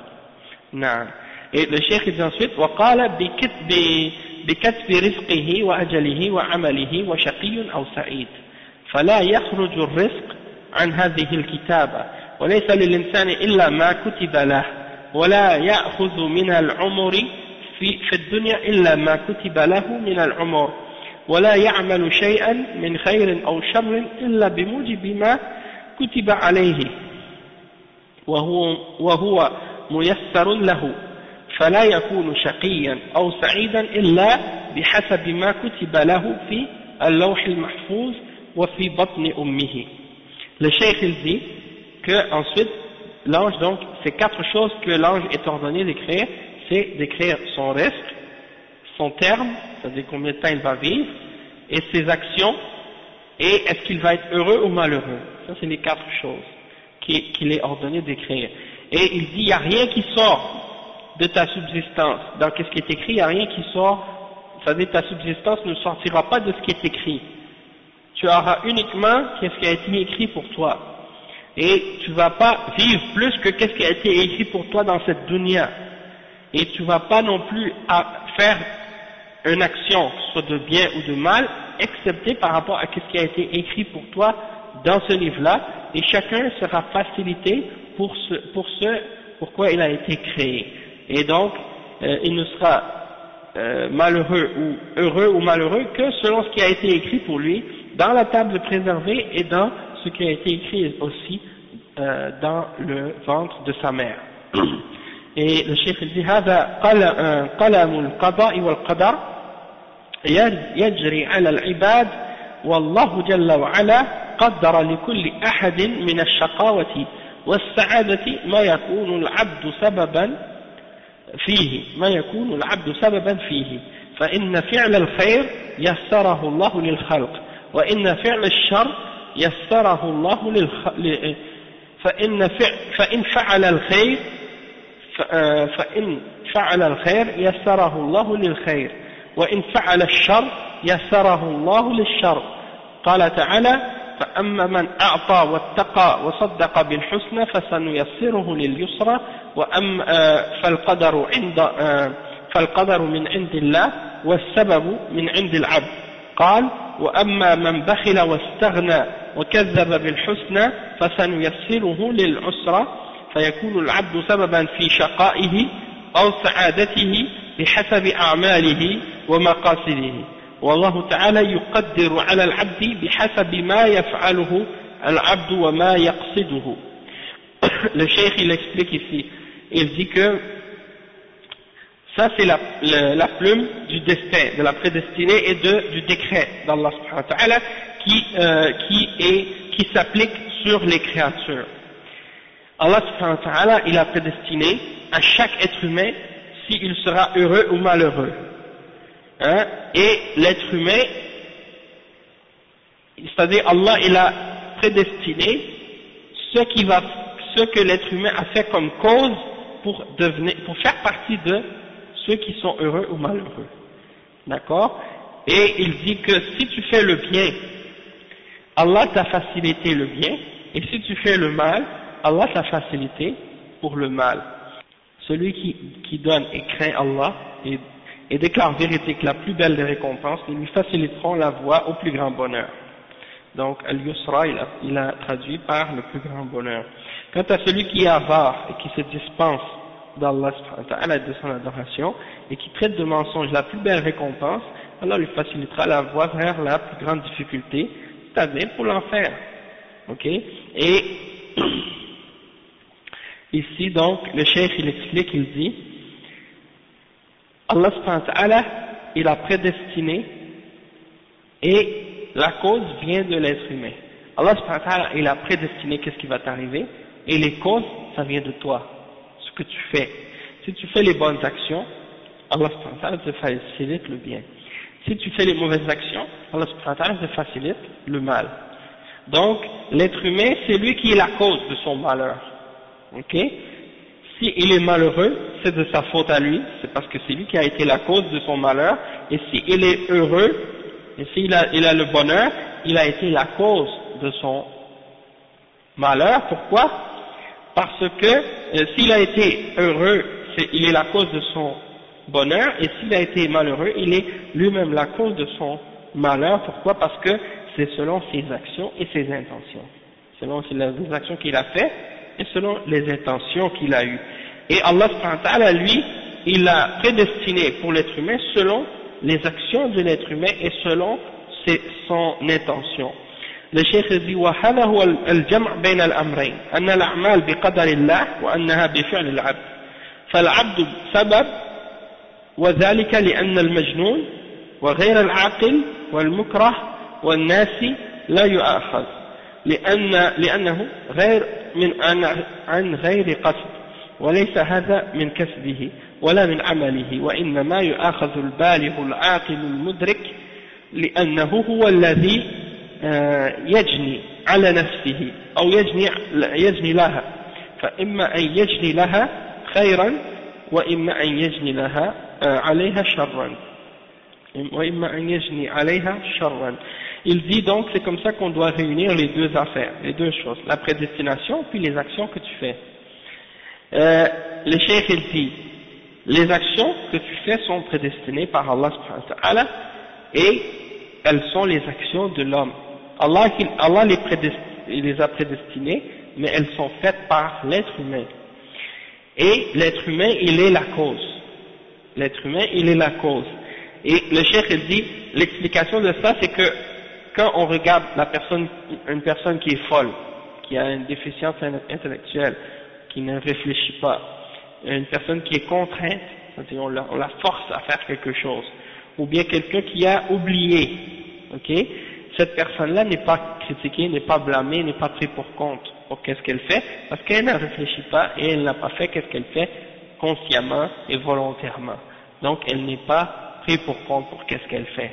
Non. Et le cheikh dit ensuite وقال بكتب رزقه وأجله وعمله وشقي أو سعيد فلا يخرج الرزق عن هذه الكتابة وليس للإنسان إلا ما كتب له ولا يأخذ من العمر في الدنيا إلا ما كتب له من العمر ولا يعمل شيئا من خير أو شر إلا بموجب ما كتب عليه وهو ميسر له فلا يكون شقيا أو سعيدا إلا بحسب ما كتب له في اللوح المحفوظ وفي بطن أمه. Le cheikh il dit que ensuite l'ange, donc ces 4 choses que l'ange est ordonné d'écrire, c'est d'écrire son risque, son terme, c'est-à-dire combien de temps il va vivre, et ses actions, et est-ce qu'il va être heureux ou malheureux. Ça c'est les 4 choses qu'il est ordonné d'écrire. Et il dit, il n'y a rien qui sort de ta subsistance. Dans ce qui est écrit, il n'y a rien qui sort, c'est-à-dire ta subsistance ne sortira pas de ce qui est écrit. Tu auras uniquement ce qui a été écrit pour toi. Et tu ne vas pas vivre plus que ce qui a été écrit pour toi dans cette dunya. Et tu ne vas pas non plus faire une action, soit de bien ou de mal, excepté par rapport à ce qui a été écrit pour toi dans ce livre-là, et chacun sera facilité pour ce pourquoi il a été créé. Et donc, il ne sera malheureux ou heureux ou malheureux que selon ce qui a été écrit pour lui dans la table préservée et dans ce qui a été écrit aussi dans le ventre de sa mère. Et le cheikh dit هذا قلم القضاء والقدر يجري على العباد والله جل وعلا قدر لكل أحد من الشقاوة والسعادة ما يكون العبد سببا فيه فإن فعل الخير يسره الله للخلق وإن فعل الشر يسره الله فإن فعل الخير يسره الله للخير وإن فعل الشر يسره الله للشر. قال تعالى فأما من أعطى واتقى وصدق بالحسنى فسنيسره لليسرى فالقدر من عند الله والسبب من عند العبد قال وأما من بخل واستغنى وكذب بالحسنى فسنيسره للعسرى فيكون العبد سببا في شقائه أو سعادته بحسب أعماله ومقاصده والله تعالى يقدر على العبد بحسب ما يفعله العبد وما يقصده. Le cheikh il explique ici, il dit que ça c'est la plume du destin, de la prédestinée et du décret d'Allah subhanahu wa ta'ala qui s'applique sur les créatures. Allah subhanahu wa ta'ala il a prédestiné à chaque être humain s'il sera heureux ou malheureux. Hein? Et l'être humain, c'est-à-dire Allah il a prédestiné ce que l'être humain a fait comme cause pour faire partie de ceux qui sont heureux ou malheureux. D'accord? Et il dit que si tu fais le bien, Allah t'a facilité le bien, et si tu fais le mal, Allah t'a facilité pour le mal. Celui qui donne et craint Allah et déclare vérité que la plus belle des récompenses, ils lui faciliteront la voie au plus grand bonheur. Donc, Al-Yusra, il a traduit par le plus grand bonheur. Quant à celui qui est avare et qui se dispense d'Allah et de son adoration, et qui traite de mensonge la plus belle récompense, Allah lui facilitera la voie vers la plus grande difficulté, c'est-à-dire pour l'enfer. Ok? Et ici donc, le cheikh il explique, il dit, Allah subhanahu wa ta'ala, il a prédestiné et la cause vient de l'être humain. Allah subhanahu wa ta'ala, il a prédestiné qu'est-ce qui va t'arriver et les causes, ça vient de toi, ce que tu fais. Si tu fais les bonnes actions, Allah subhanahu wa ta'ala te facilite le bien. Si tu fais les mauvaises actions, Allah subhanahu wa ta'ala te facilite le mal. Donc, l'être humain, c'est lui qui est la cause de son malheur. Ok? Si il est malheureux, c'est de sa faute à lui, c'est parce que c'est lui qui a été la cause de son malheur, et si il est heureux, et s'il a le bonheur, il a été la cause de son malheur. Pourquoi? Parce que s'il a été heureux, il est la cause de son bonheur, et s'il a été malheureux, il est lui-même la cause de son malheur. Pourquoi? Parce que c'est selon ses actions et ses intentions, selon les actions qu'il a faites et selon les intentions qu'il a eues. Et Allah subhanahu wa ta'ala, lui, il a prédestiné pour l'être humain selon les actions de l'être humain et selon son intention. Le cheikh dit وهذا هو الجمع بين الأمرين أن الأعمال بقدر الله وأنها بفعل العبد فالعبد سبب وذلك لأن المجنون وغير العاقل والمكره والناس لا يؤاخذ لأنه غير عن غير قصد وليس هذا من كسبه ولا من عمله وإنما يؤاخذ البالغ العاقل المدرك لأنه هو الذي يجني على نفسه أو يجني لها فإما أن يجني لها خيرا وإما أن يجني لها عليها شرا وإما أن يجني عليها شرا. Il dit donc c'est comme ça qu'on doit réunir les deux affaires, les deux choses, la prédestination puis les actions que tu fais. Le cheikh il dit les actions que tu fais sont prédestinées par Allah subhanahu wa ta'ala et elles sont les actions de l'homme. Allah les a prédestinées mais elles sont faites par l'être humain. Et l'être humain il est la cause. L'être humain il est la cause. Et le cheikh il dit l'explication de ça c'est que quand on regarde une personne qui est folle, qui a une déficience intellectuelle, qui ne réfléchit pas, une personne qui est contrainte, c'est-à-dire on la force à faire quelque chose, ou bien quelqu'un qui a oublié, ok, cette personne-là n'est pas critiquée, n'est pas blâmée, n'est pas prise pour compte pour qu'est-ce qu'elle fait, parce qu'elle ne réfléchit pas et elle n'a pas fait qu'est-ce qu'elle fait consciemment et volontairement. Donc elle n'est pas prise pour compte pour qu'est-ce qu'elle fait.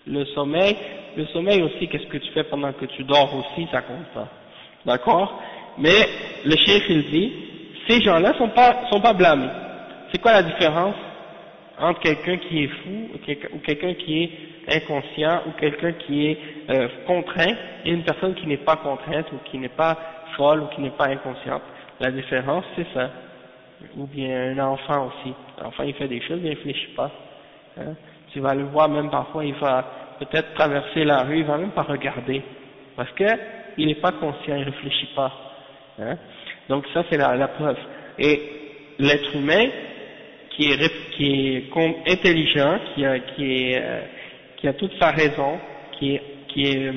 Le sommeil aussi, qu'est-ce que tu fais pendant que tu dors aussi, ça compte pas. D'accord? Mais le cheikh il dit, ces gens-là sont pas blâmés. C'est quoi la différence? entre quelqu'un qui est fou ou quelqu'un qui est inconscient ou quelqu'un qui est contraint et une personne qui n'est pas contrainte ou qui n'est pas folle ou qui n'est pas inconsciente. La différence, c'est ça. Ou bien un enfant aussi. L'enfant, il fait des choses, il ne réfléchit pas. Hein. Tu vas le voir, même parfois, il va peut-être traverser la rue, il va même pas regarder. Parce que il n'est pas conscient, il ne réfléchit pas. Hein. Donc ça, c'est la preuve. Et l'être humain, qui est intelligent, qui a toute sa raison, qui est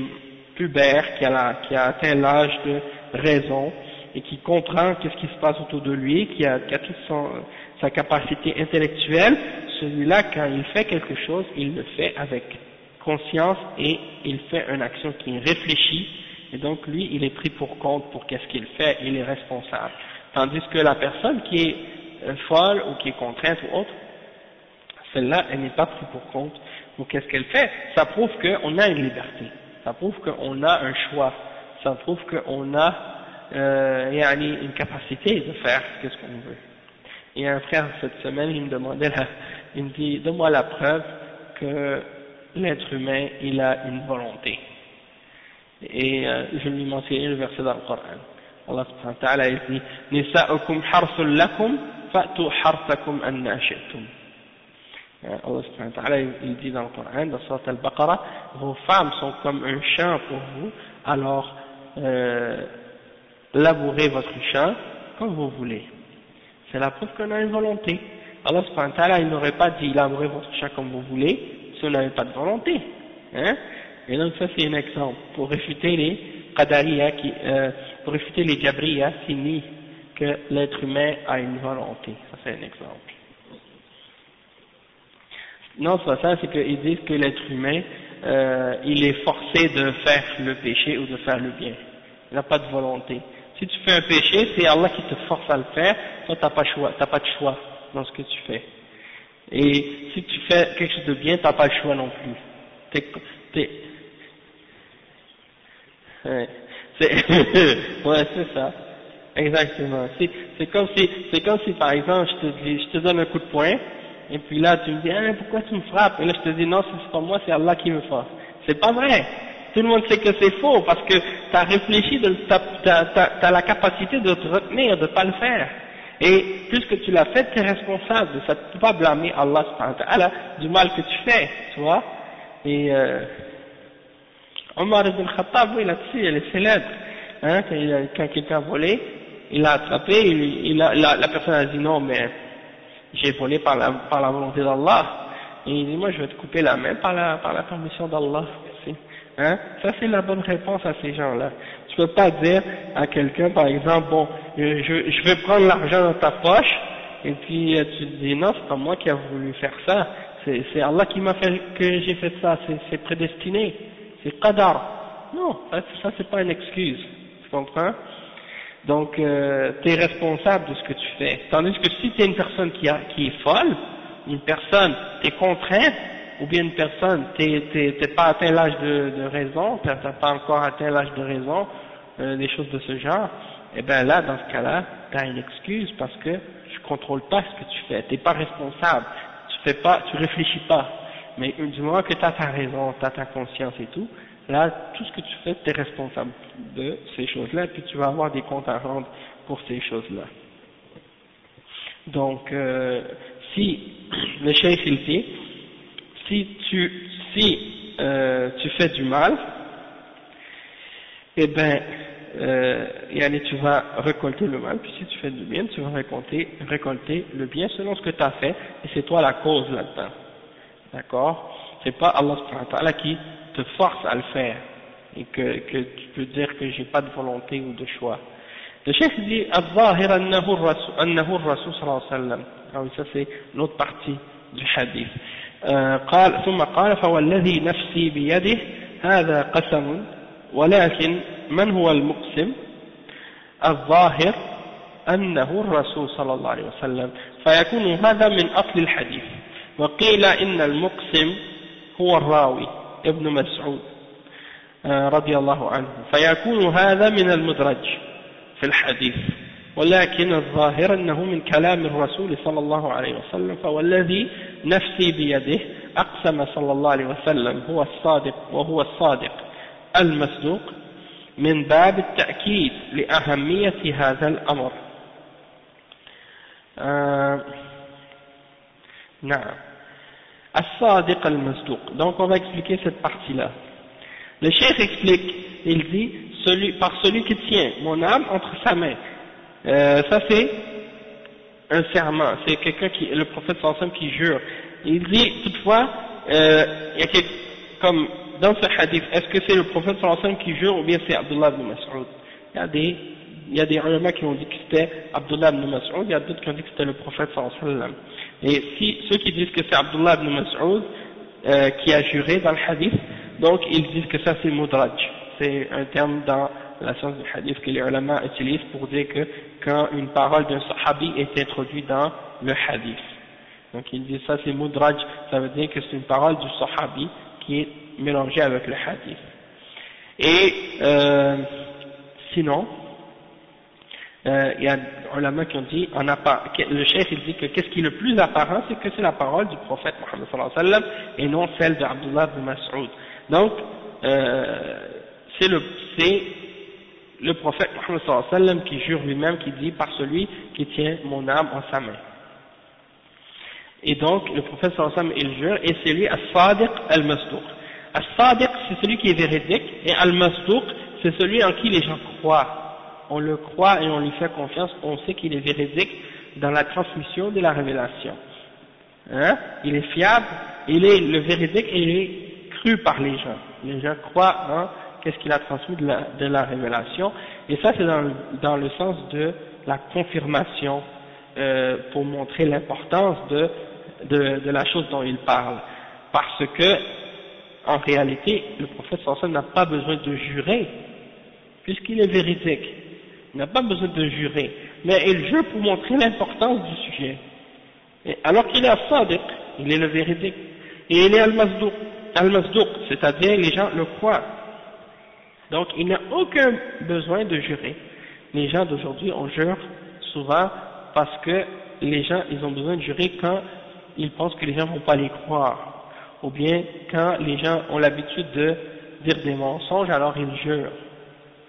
pubère, qui a atteint l'âge de raison, et qui comprend qu'est-ce qui se passe autour de lui, qui a toute sa capacité intellectuelle, celui-là, quand il fait quelque chose, il le fait avec conscience et il fait une action qui réfléchit, et donc lui, il est pris pour compte pour qu'est-ce qu'il fait, il est responsable. Tandis que la personne qui est folle ou qui est contrainte ou autre, celle-là, elle n'est pas prise pour compte pour qu'est-ce qu'elle fait. Ça prouve qu'on a une liberté, ça prouve qu'on a un choix, ça prouve qu'on a une capacité de faire ce qu'on veut. Il y a un frère cette semaine, il me demandait, il me dit, donne-moi la preuve que l'être humain, il a une volonté. Et je lui mentionnais le verset dans le Coran. Allah subhanahu wa ta'ala dit, Nisa'ukum harsul lakum, fa'tu harsakum anna shi'tum. Allah subhanahu wa ta'ala, il dit dans le Coran, dans Surat al-Baqarah, vos femmes sont comme un champ pour vous, alors labourez votre champ comme vous voulez. C'est la preuve qu'on a une volonté. Allah subhanahu wa ta'ala, il n'aurait pas dit labourez votre champ comme vous voulez si on n'avait pas de volonté. Hein? Et donc ça c'est un exemple pour réfuter les Qadariya, pour réfuter les Jabriya qui nient que l'être humain a une volonté. Ça c'est un exemple. Non, c'est pas ça, c'est qu'ils disent que l'être humain, il est forcé de faire le péché ou de faire le bien. Il n'a pas de volonté. Si tu fais un péché, c'est Allah qui te force à le faire, toi t'as pas de choix dans ce que tu fais. Et si tu fais quelque chose de bien, t'as pas le choix non plus. Ouais, c'est ça. Exactement. C'est comme si par exemple je te donne un coup de poing, et puis là tu me dis, ah, pourquoi tu me frappes? Et là je te dis, non, c'est pas moi, c'est Allah qui me force. C'est pas vrai. Tout le monde sait que c'est faux, parce que t'as réfléchi, t'as la capacité de te retenir, de pas le faire. Et puisque tu l'as fait, tu es responsable. Ça ne peut pas blâmer Allah subhanahu wa ta'ala du mal que tu fais, tu vois. Et Omar ibn Khattab, oui, là-dessus, elle est célèbre. Hein, quand quelqu'un a volé, il l'a attrapé, la personne a dit non, mais j'ai volé par la volonté d'Allah. Et il dit, moi je vais te couper la main par la permission d'Allah. Hein? Ça c'est la bonne réponse à ces gens-là. Tu peux pas dire à quelqu'un, par exemple, bon, je vais prendre l'argent dans ta poche, et puis tu te dis non, c'est pas moi qui a voulu faire ça, c'est Allah qui m'a fait que j'ai fait ça, c'est prédestiné, c'est qadar. Non, ça c'est pas une excuse, tu comprends? Donc tu es responsable de ce que tu fais. Tandis que si tu es une personne qui est folle, une personne, tu es contrainte, ou bien une personne, t'es pas atteint l'âge de raison, t'as pas encore atteint l'âge de raison, des choses de ce genre, et bien là, dans ce cas-là, t'as une excuse parce que tu contrôles pas ce que tu fais, t'es pas responsable, tu réfléchis pas, mais du moment que t'as ta raison, t'as ta conscience et tout, là, tout ce que tu fais, t'es responsable de ces choses-là, puis tu vas avoir des comptes à rendre pour ces choses-là. Donc, si le cheikh il dit, si tu fais du mal, eh ben, tu vas récolter le mal, puis si tu fais du bien, tu vas récolter le bien selon ce que tu as fait, et c'est toi la cause là-dedans. D'accord? C'est pas Allah subhanahu wa ta'ala qui te force à le faire, et que tu peux dire que j'ai pas de volonté ou de choix. Le chef dit, Al-Zahir annahu ar-Rasul sallallahu alayhi wa sallam. Ah oui, ça c'est l'autre partie du hadith. ثم قال فوالذي نفسي بيده هذا قسم ولكن من هو المقسم الظاهر أنه الرسول صلى الله عليه وسلم فيكون هذا من أصل الحديث وقيل إن المقسم هو الراوي ابن مسعود رضي الله عنه فيكون هذا من المدرج في الحديث ولكن الظاهر أنه من كلام الرسول صلى الله عليه وسلم فوالذي نفسي بيده أقسم صلى الله عليه وسلم هو الصادق وهو الصادق المصدوق من باب التأكيد لأهمية هذا الأمر. نعم. الصادق المصدوق. Donc on va expliquer cette partie-là. Le cheikh explique, il dit par celui qui tient mon âme entre sa main. Ça c'est un serment, c'est quelqu'un qui, le prophète sallallahu alayhi wa sallam qui jure. Il dit toutefois, il y a comme dans ce hadith, est-ce que c'est le prophète sallallahu alayhi wa sallam qui jure ou bien c'est Abdullah ibn Mas'ud? Il y a des ulama qui ont dit que c'était Abdullah ibn Mas'ud, il y a d'autres qui ont dit que c'était le prophète sallallahu alayhi wa sallam. Et si ceux qui disent que c'est Abdullah ibn Mas'ud qui a juré dans le hadith, donc ils disent que ça c'est mudraj, c'est un terme dans la science du hadith que les ulama utilisent pour dire que quand une parole d'un sahabi est introduite dans le hadith. Donc ils disent ça c'est mudraj, ça veut dire que c'est une parole du sahabi qui est mélangée avec le hadith. Et sinon, il y a des ulama qui ont dit, le cheikh il dit que qu'est-ce qui est le plus apparent, c'est que c'est la parole du prophète Muhammad sallallahu alayhi wa sallam et non celle d'Abdullah ibn Mas'ud. Donc c'est le prophète Muhammad sallallahu alayhi wa sallam qui jure lui-même, qui dit par celui qui tient mon âme en sa main. Et donc le prophète sallallahu alayhi wa sallam il jure, et c'est lui as-sadiq al-masduq. As-sadiq c'est celui qui est véridique, et al-masduq c'est celui en qui les gens croient. On le croit et on lui fait confiance, on sait qu'il est véridique dans la transmission de la révélation. Hein? Il est fiable, il est le véridique et il est cru par les gens. Les gens croient en qu'est-ce qu'il a transmis de la révélation, et ça c'est dans le sens de la confirmation pour montrer l'importance de la chose dont il parle. Parce que en réalité, le prophète sallallahu alayhi wa sallam n'a pas besoin de jurer, puisqu'il est véridique. Il n'a pas besoin de jurer, mais il jure pour montrer l'importance du sujet. Et alors qu'il est as-sadiq, il est le véridique, et il est al-masduq, c'est-à-dire les gens le croient. Donc il n'a aucun besoin de jurer. Les gens d'aujourd'hui, on jure souvent parce que les gens, ils ont besoin de jurer quand ils pensent que les gens ne vont pas les croire, ou bien quand les gens ont l'habitude de dire des mensonges, alors ils jurent.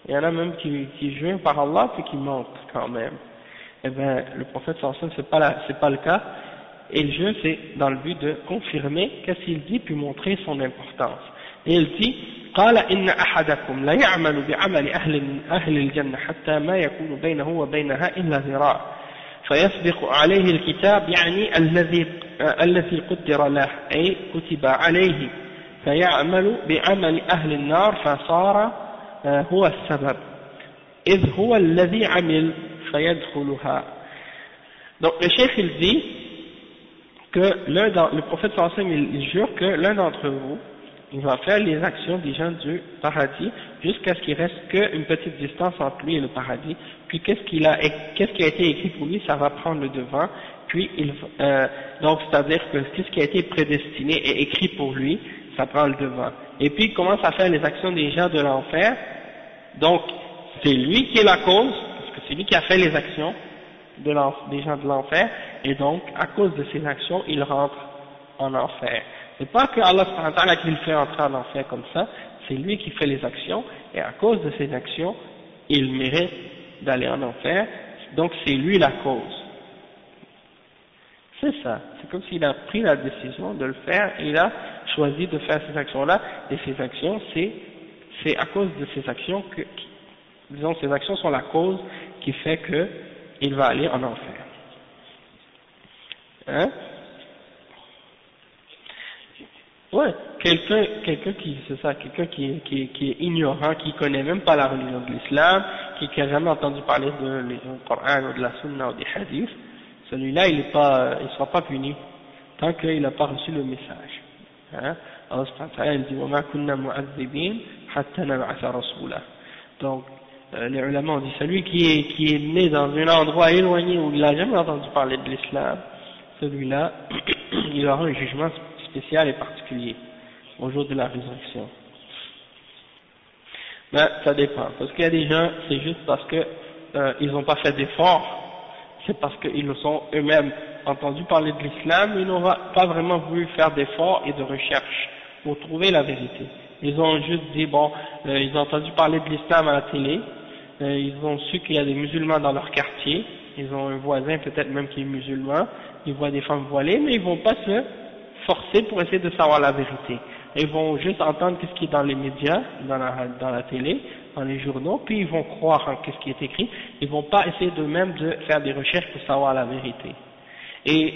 Il y en a même qui jurent par Allah puis qui mentent quand même. Eh bien, le prophète sallallahu alayhi wa sallam, c'est pas le cas. Et le jeu, c'est dans le but de confirmer qu'est-ce qu'il dit puis montrer son importance. Et il dit, قال إن أحدكم لا يعمل بعمل أهل الجنة حتى ما يكون بينه وبينها إلا ذراع فيسبق عليه الكتاب يعني الذي قدر له أي كتب عليه فيعمل بعمل أهل النار فصار هو السبب إذ هو الذي عمل فيدخلها. Donc le cheikh il dit que le prophète sallallahu alayhi wa sallam il jure que l'un d'entre vous il va faire les actions des gens du paradis jusqu'à ce qu'il reste qu'une petite distance entre lui et le paradis, puis qu'est-ce qui a été écrit pour lui, ça va prendre le devant, puis donc c'est-à-dire que ce qui a été prédestiné et écrit pour lui, ça prend le devant. Et puis il commence à faire les actions des gens de l'enfer, donc c'est lui qui est la cause, parce que c'est lui qui a fait les actions des gens de l'enfer, et donc à cause de ces actions, il rentre en enfer. C'est pas que Allah subhanahu wa ta'ala qui le fait entrer en enfer comme ça, c'est lui qui fait les actions, et à cause de ces actions, il mérite d'aller en enfer, donc c'est lui la cause. C'est ça, c'est comme s'il a pris la décision de le faire, et il a choisi de faire ces actions-là, et ces actions, c'est à cause de ces actions que, disons, ces actions sont la cause qui fait que il va aller en enfer. Hein? Ouais, quelqu'un qui est ignorant, qui connaît même pas la religion de l'islam, qui n'a jamais entendu parler du Coran ou de la Sunna ou des hadiths, celui-là il sera pas puni tant qu'il n'a pas reçu le message. Hein? Allah subhanahu wa ta'ala il dit وَمَا كُنَّا مُعَذِّبِينَ حَتَّى نَبْعَثَ رَسُولًا. Donc les ulama ont dit celui qui est né dans un endroit éloigné où il n'a jamais entendu parler de l'islam, celui-là il aura un jugement spécial et particulier au jour de la résurrection. Ben, ça dépend, parce qu'il y a des gens, c'est juste parce que ils n'ont pas fait d'efforts, c'est parce qu'ils ont eux-mêmes entendu parler de l'islam, ils n'ont pas vraiment voulu faire d'efforts et de recherche pour trouver la vérité. Ils ont juste dit, bon, ils ont entendu parler de l'islam à la télé, ils ont su qu'il y a des musulmans dans leur quartier, ils ont un voisin peut-être même qui est musulman, ils voient des femmes voilées, mais ils vont pas se forcer pour essayer de savoir la vérité. Ils vont juste entendre ce qui est dans les médias, dans la télé, dans les journaux, puis ils vont croire en ce qui est écrit, ils vont pas essayer d'eux-mêmes de faire des recherches pour savoir la vérité. Et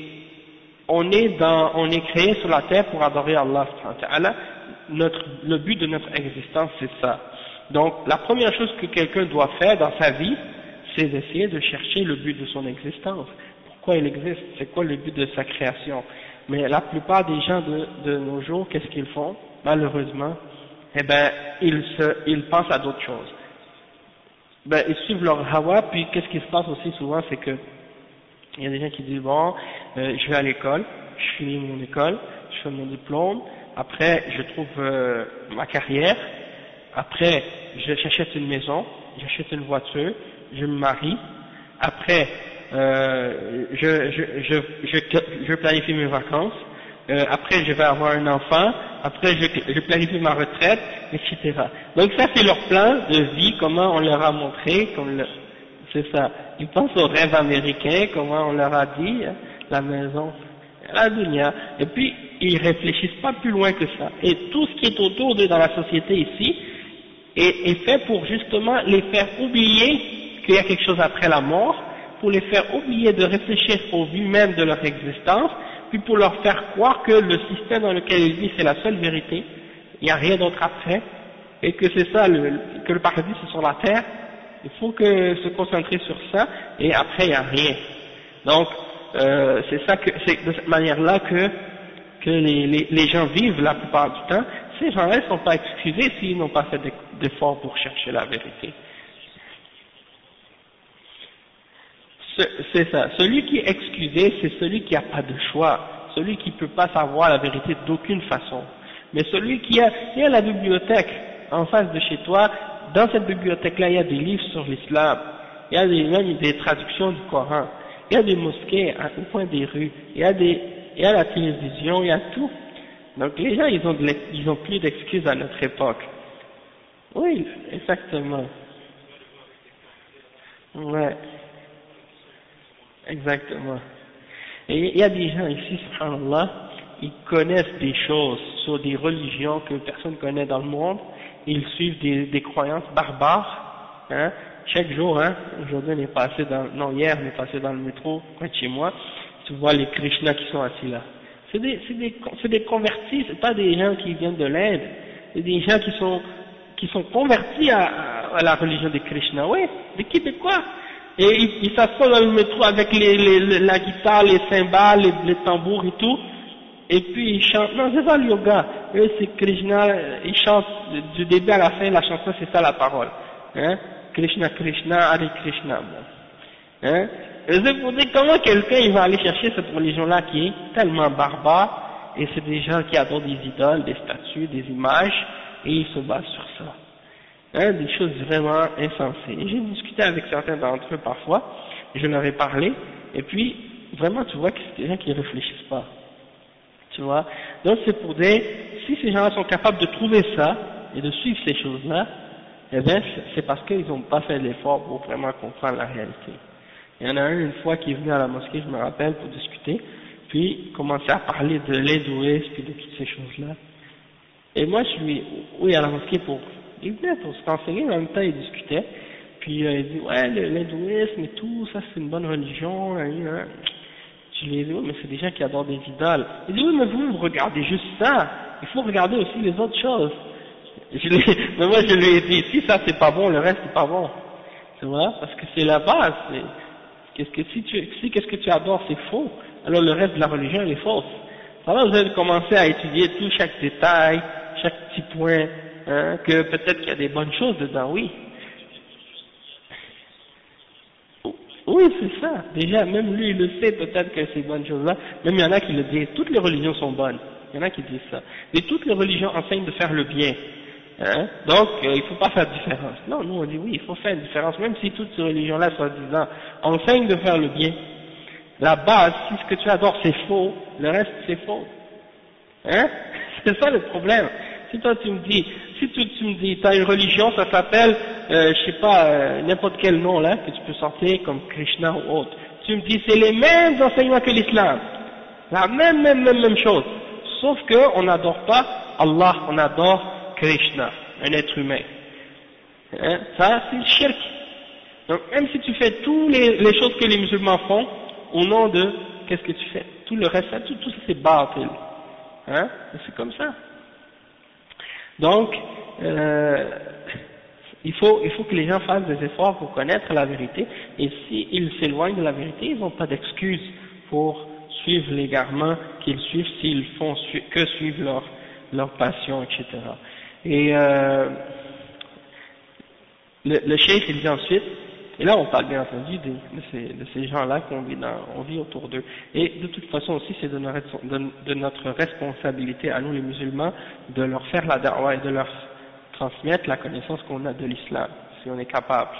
on est créé sur la terre pour adorer Allah subhanahu wa ta'ala. Le but de notre existence, c'est ça. Donc, la première chose que quelqu'un doit faire dans sa vie, c'est d'essayer de chercher le but de son existence. Pourquoi il existe? C'est quoi le but de sa création? Mais la plupart des gens de nos jours, qu'est-ce qu'ils font? Malheureusement, eh ben, ils pensent à d'autres choses. Ben, ils suivent leur hawa, puis qu'est-ce qui se passe aussi souvent, c'est que il y a des gens qui disent, bon, je vais à l'école, je finis mon école, je fais mon diplôme, après je trouve ma carrière, après j'achète une maison, j'achète une voiture, je me marie, après je planifie mes vacances, après je vais avoir un enfant, après je planifie ma retraite, etc. Donc ça c'est leur plan de vie, comment on leur a montré, c'est ça. Ils pensent au rêve américain, comment on leur a dit, la maison, la dunya, et puis ils réfléchissent pas plus loin que ça. Et tout ce qui est autour d'eux dans la société ici est fait pour justement les faire oublier qu'il y a quelque chose après la mort, pour les faire oublier de réfléchir au but même de leur existence, puis pour leur faire croire que le système dans lequel ils vivent c'est la seule vérité, il n'y a rien d'autre après, et que c'est ça, que le paradis c'est sur la terre. Il faut se concentrer sur ça, et après il n'y a rien. Donc, c'est de cette manière-là que les gens vivent la plupart du temps. Ces gens-là ne sont pas excusés s'ils n'ont pas fait d'efforts pour chercher la vérité. C'est ça. Celui qui est excusé, c'est celui qui n'a pas de choix, celui qui ne peut pas savoir la vérité d'aucune façon. Mais celui qui a la bibliothèque en face de chez toi, dans cette bibliothèque-là, il y a des livres sur l'islam, il y a même des traductions du Coran, il y a des mosquées au coin des rues, il y a la télévision, il y a tout. Donc les gens, ils ont plus d'excuses à notre époque. Oui, exactement. Ouais, exactement. Et il y a des gens ici, subhanallah, ils connaissent des choses sur des religions que personne ne connaît dans le monde, ils suivent des croyances barbares, hein. Chaque jour, hein, aujourd'hui hier on est passé dans le métro, près de chez moi, tu vois les Krishna qui sont assis là. C'est des convertis, c'est pas des gens qui viennent de l'Inde, c'est des gens qui sont convertis à la religion des Krishna, oui, des Québécois. Et ils s'assoient dans le métro avec la guitare, les cymbales, les tambours et tout, et puis ils chantent, non c'est ça le yoga, eux c'est Krishna, ils chantent du début à la fin, la chanson c'est ça la parole, hein, Krishna Krishna, Hare Krishna, bon. Hein, et c'est pour dire comment quelqu'un il va aller chercher cette religion-là qui est tellement barbare, et c'est des gens qui adorent des idoles, des statues, des images, et ils se basent sur ça. Hein, des choses vraiment insensées. Et j'ai discuté avec certains d'entre eux parfois, je leur ai parlé, et puis vraiment tu vois que c'est des gens qui ne réfléchissent pas. Tu vois, donc c'est pour dire, si ces gens-là sont capables de trouver ça et de suivre ces choses-là, eh bien c'est parce qu'ils n'ont pas fait l'effort pour vraiment comprendre la réalité. Il y en a un une fois qui est venu à la mosquée, je me rappelle, pour discuter, puis commençait à parler de l'hindouisme et de toutes ces choses-là. Et moi je suis à la mosquée il venait pour se renseigner, en même temps il discutait, puis il dit ouais l'hindouisme et tout, ça c'est une bonne religion, hein. Je lui ai dit, oui, mais c'est des gens qui adorent des idoles. Il dit, oui, mais vous regardez juste ça. Il faut regarder aussi les autres choses. Mais moi, je lui ai dit, si ça c'est pas bon, le reste c'est pas bon. Tu vois? Parce que c'est la base. Si qu'est-ce que tu adores, c'est faux. Alors le reste de la religion, elle est fausse. Alors vous allez commencer à étudier tout, chaque détail, chaque petit point, hein, que peut-être qu'il y a des bonnes choses dedans, oui. Oui, c'est ça. Déjà, même lui, il le sait peut-être que ces bonnes choses-là. Même il y en a qui le disent. Toutes les religions sont bonnes. Il y en a qui disent ça. Mais toutes les religions enseignent de faire le bien. Hein? Donc, il ne faut pas faire de différence. Non, nous on dit oui, il faut faire une différence, même si toutes ces religions-là, soi-disant, enseignent de faire le bien. La base, si ce que tu adores c'est faux, le reste c'est faux. Hein? C'est ça le problème. Si toi tu me dis, tu me dis, tu as une religion, ça s'appelle, je sais pas, n'importe quel nom là, que tu peux sortir comme Krishna ou autre. Tu me dis, c'est les mêmes enseignements que l'islam. La même chose. Sauf que on n'adore pas Allah, on adore Krishna, un être humain. Hein? Ça, c'est le shirk. Donc, même si tu fais toutes les choses que les musulmans font, au nom de, qu'est-ce que tu fais? Tout le reste, tout ça c'est bâtil. Hein? C'est comme ça. Donc, il faut que les gens fassent des efforts pour connaître la vérité, et s'ils s'éloignent de la vérité, ils n'ont pas d'excuse pour suivre l'égarement qu'ils suivent s'ils font que suivre leur passion, etc. Et le cheikh il dit ensuite, et là on parle bien entendu de ces gens-là qu'on vit autour d'eux, et de toute façon aussi c'est de notre responsabilité à nous les musulmans de leur faire la da'wah et de leur transmettre la connaissance qu'on a de l'islam, si on est capable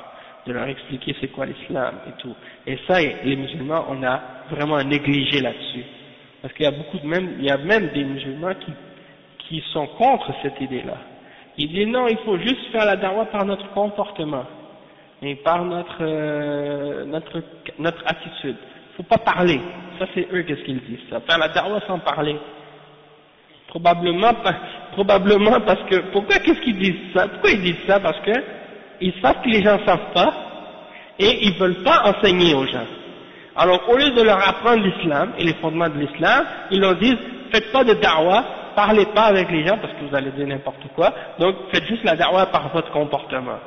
de leur expliquer c'est quoi l'islam et tout. Et ça, les musulmans, on a vraiment négligé là-dessus, parce qu'il y a il y a même des musulmans qui sont contre cette idée-là. Ils disent non, il faut juste faire la da'wah par notre comportement et par notre attitude. Il faut pas parler. Ça c'est eux qu'est-ce qu'ils disent ça. Faire la da'wah sans parler. Probablement parce que pourquoi qu'est-ce qu'ils disent ça? Pourquoi ils disent ça? Parce que ils savent que les gens savent pas et ils veulent pas enseigner aux gens. Alors au lieu de leur apprendre l'islam et les fondements de l'islam, ils leur disent faites pas de da'wah, parlez pas avec les gens parce que vous allez dire n'importe quoi, donc faites juste la da'wah par votre comportement.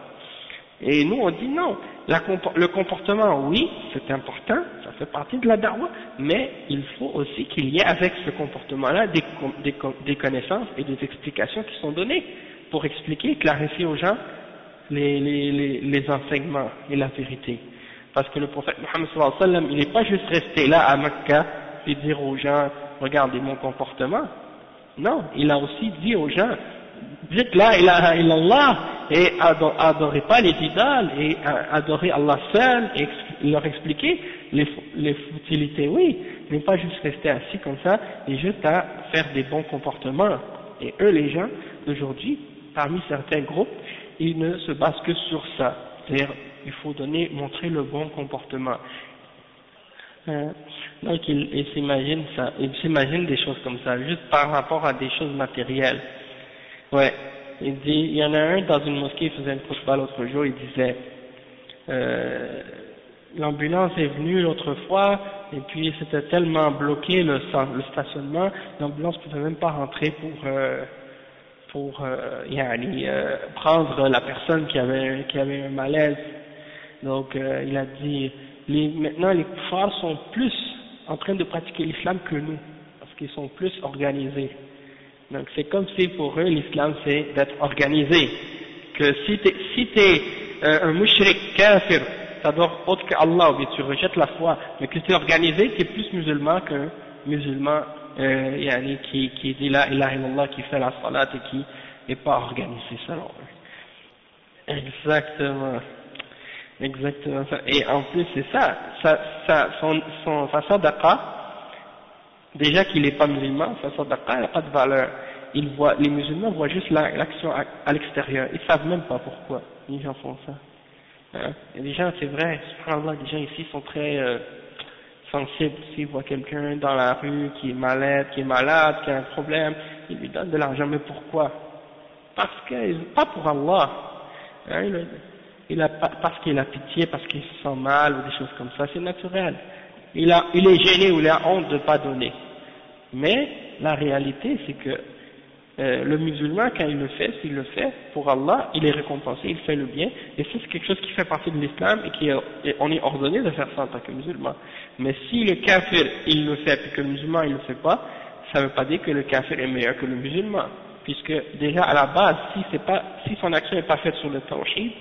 Et nous on dit non, le comportement oui c'est important, ça fait partie de la da'wah, mais il faut aussi qu'il y ait avec ce comportement-là des connaissances et des explications qui sont données pour expliquer, clarifier aux gens les enseignements et la vérité. Parce que le prophète Mohammed sallallahu alayhi wa sallam, il n'est pas juste resté là à Mecca et dire aux gens regardez mon comportement. Non, il a aussi dit aux gens dites la ilaha illallah et adorez pas les idoles et adorez Allah seul et leur expliquer les futilités. Oui, mais pas juste rester assis comme ça et juste à faire des bons comportements. Et eux les gens d'aujourd'hui, parmi certains groupes, ils ne se basent que sur ça. C'est-à-dire il faut montrer le bon comportement. Donc il s'imagine des choses comme ça, juste par rapport à des choses matérielles. Ouais, il y en a un dans une mosquée, il faisait une khutbah l'autre jour, il disait l'ambulance est venue l'autre fois et puis c'était tellement bloqué le stationnement, l'ambulance pouvait même pas rentrer pour prendre la personne qui avait un malaise. Donc il a dit maintenant les kuffars sont plus en train de pratiquer l'islam que nous, parce qu'ils sont plus organisés. Donc c'est comme si pour eux l'islam c'est d'être organisé, que si t'es un mushrik kafir, t'adores autre qu'Allah, ou bien tu rejettes la foi, mais que tu es organisé, tu es plus musulman qu'un musulman qui dit la ilaha illallah, qui fait la salat et qui n'est pas organisé selon eux. Exactement ça. Et en plus c'est sa sadaqa, déjà qu'il n'est pas musulman, sa sadaqa n'a pas de valeur. Les musulmans voient juste l'action à l'extérieur, ils savent même pas pourquoi les gens font ça. Hein? Et les gens, c'est vrai, subhanallah, les gens ici sont très sensibles. S'ils voient quelqu'un dans la rue qui est malade, qui a un problème, ils lui donnent de l'argent, mais pourquoi? Pas pour Allah. Hein? Parce qu'il a pitié, parce qu'il se sent mal ou des choses comme ça, c'est naturel. Il est gêné ou il a honte de ne pas donner. Mais la réalité, c'est que le musulman, quand il le fait, s'il le fait pour Allah, il est récompensé, il fait le bien, et ça c'est quelque chose qui fait partie de l'islam et on est ordonné de faire ça en tant que musulman. Mais si le kafir il le fait et que le musulman il le fait pas, ça ne veut pas dire que le kafir est meilleur que le musulman, puisque déjà à la base, si son action n'est pas faite sur le tawhid,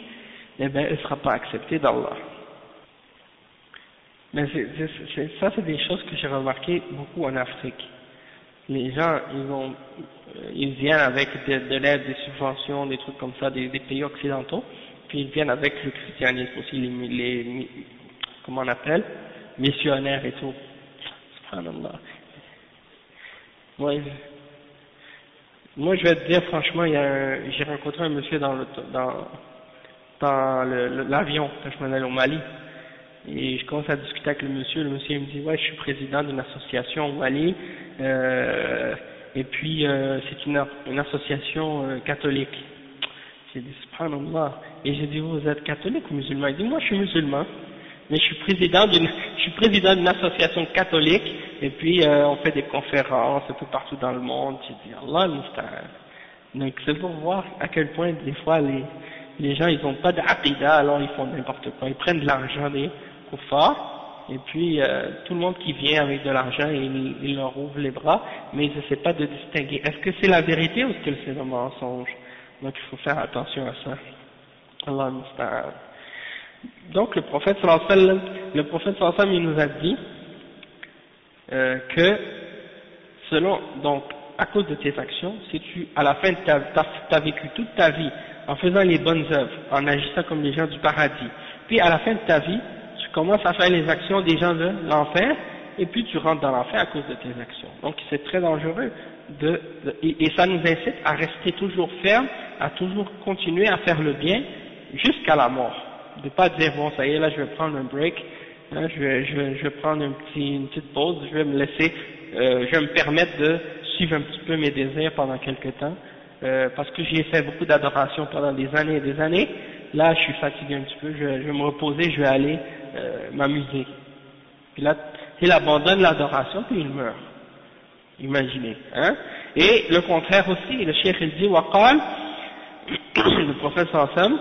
eh bien elle ne sera pas acceptée d'Allah. Mais ça c'est des choses que j'ai remarquées beaucoup en Afrique. les gens, ils viennent avec de l'aide, des subventions, des trucs comme ça, des pays occidentaux, puis ils viennent avec le christianisme aussi, comment on appelle, missionnaires et tout. Subhanallah. Ouais. Moi, je vais te dire franchement, j'ai rencontré un monsieur dans l'avion quand je m'en allais au Mali. Et je commence à discuter avec le monsieur il me dit ouais, je suis président d'une association au Mali, et puis c'est une association catholique. J'ai dit subhanallah, et j'ai dit vous êtes catholique ou musulman? Il dit moi je suis musulman, mais je suis président d'une association catholique, et puis on fait des conférences un peu partout dans le monde. J'ai dit Allah al-Musta'an. Donc c'est pour voir à quel point des fois les gens ils n'ont pas d'aqidah, alors ils font n'importe quoi, ils prennent de l'argent des kuffars, et puis tout le monde qui vient avec de l'argent, il leur ouvre les bras, mais ils n'essaient pas de distinguer est-ce que c'est la vérité ou est-ce que c'est le mensonge. Donc il faut faire attention à ça. Allah al-Musta'an. Donc le prophète sallallahu alayhi wa sallam il nous a dit que selon, donc à cause de tes actions, si tu à la fin tu as vécu toute ta vie en faisant les bonnes œuvres, en agissant comme les gens du paradis, puis à la fin de ta vie tu commences à faire les actions des gens de l'enfer, et puis tu rentres dans l'enfer à cause de tes actions. Donc c'est très dangereux et ça nous incite à rester toujours ferme, à toujours continuer à faire le bien jusqu'à la mort. De pas dire bon ça y est là je vais prendre un break, hein, je vais prendre une petite pause, je vais me laisser, je vais me permettre de suivre un petit peu mes désirs pendant quelque temps, parce que j'ai fait beaucoup d'adoration pendant des années et des années. Là je suis fatigué un petit peu, je vais me reposer, je vais aller m'amuser. Puis là il abandonne l'adoration puis il meurt. Imaginez, hein. Et le contraire aussi, le cheikh il dit waqal, le prophète sallallahu alayhi wa sallam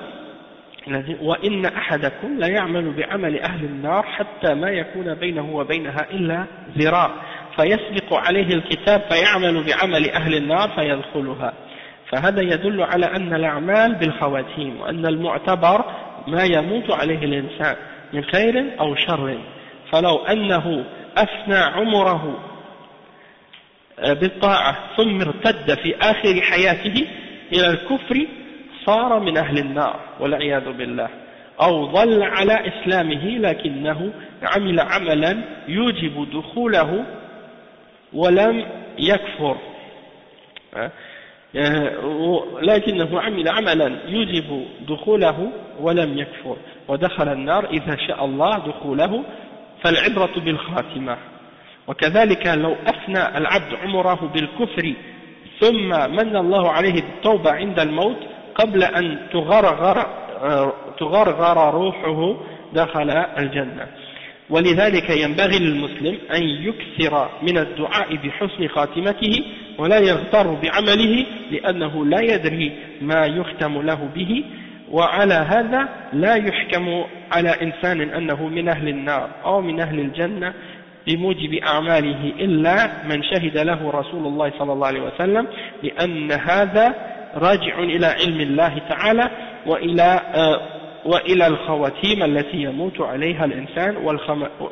il a dit وَإِنَّ أَحَدَكُمْ لَيَعْمَلُ بِعَمَلِ أَهْلِ النَّارِ حَتَّى مَا يَكُونَ بَيْنَهُ وَبَيْنَهَا إِلَّا ذِرَاعٌ فيسبق عليه الكتاب فيعمل بعمل أهل النار فيدخلها. فهذا يدل على أن الأعمال بالخواتيم، وأن المعتبر ما يموت عليه الإنسان من خير أو شر. فلو أنه أفنى عمره بالطاعة ثم ارتد في آخر حياته إلى الكفر صار من أهل النار والعياذ بالله، أو ظل على إسلامه لكنه عمل عملا يوجب دخوله ولم يكفر، لكنه عمل عملا يوجب دخوله ولم يكفر ودخل النار إذا شاء الله دخوله، فالعبرة بالخاتمة. وكذلك لو أفنى العبد عمره بالكفر ثم من الله عليه بالتوبة عند الموت قبل أن تغرغر روحه دخل الجنة. ولذلك ينبغي للمسلم أن يكثر من الدعاء بحسن خاتمته ولا يغتر بعمله، لأنه لا يدري ما يختم له به، وعلى هذا لا يحكم على إنسان أنه من أهل النار أو من أهل الجنة بموجب أعماله إلا من شهد له رسول الله صلى الله عليه وسلم، لأن هذا راجع إلى علم الله تعالى وإلى الخواتيم التي يموت عليها الإنسان،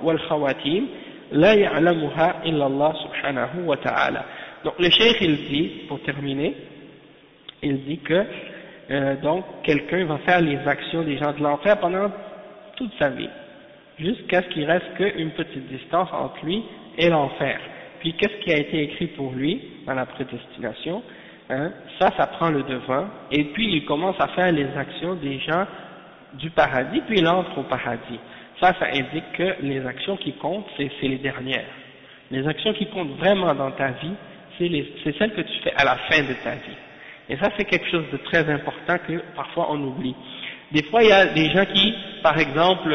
والخواتيم لا يعلمها إلا الله سبحانه وتعالى. Donc le cheikh il dit, pour terminer, il dit que donc quelqu'un va faire les actions des gens de l'enfer pendant toute sa vie, jusqu'à ce qu'il reste qu'une petite distance entre lui et l'enfer. Puis qu'est-ce qui a été écrit pour lui dans la prédestination, hein, ça prend le devant, et puis il commence à faire les actions des gens du paradis, puis il entre au paradis. Ça indique que les actions qui comptent, c'est les dernières. Les actions qui comptent vraiment dans ta vie, c'est celles que tu fais à la fin de ta vie. Et ça, c'est quelque chose de très important que parfois on oublie. Des fois, il y a des gens qui, par exemple,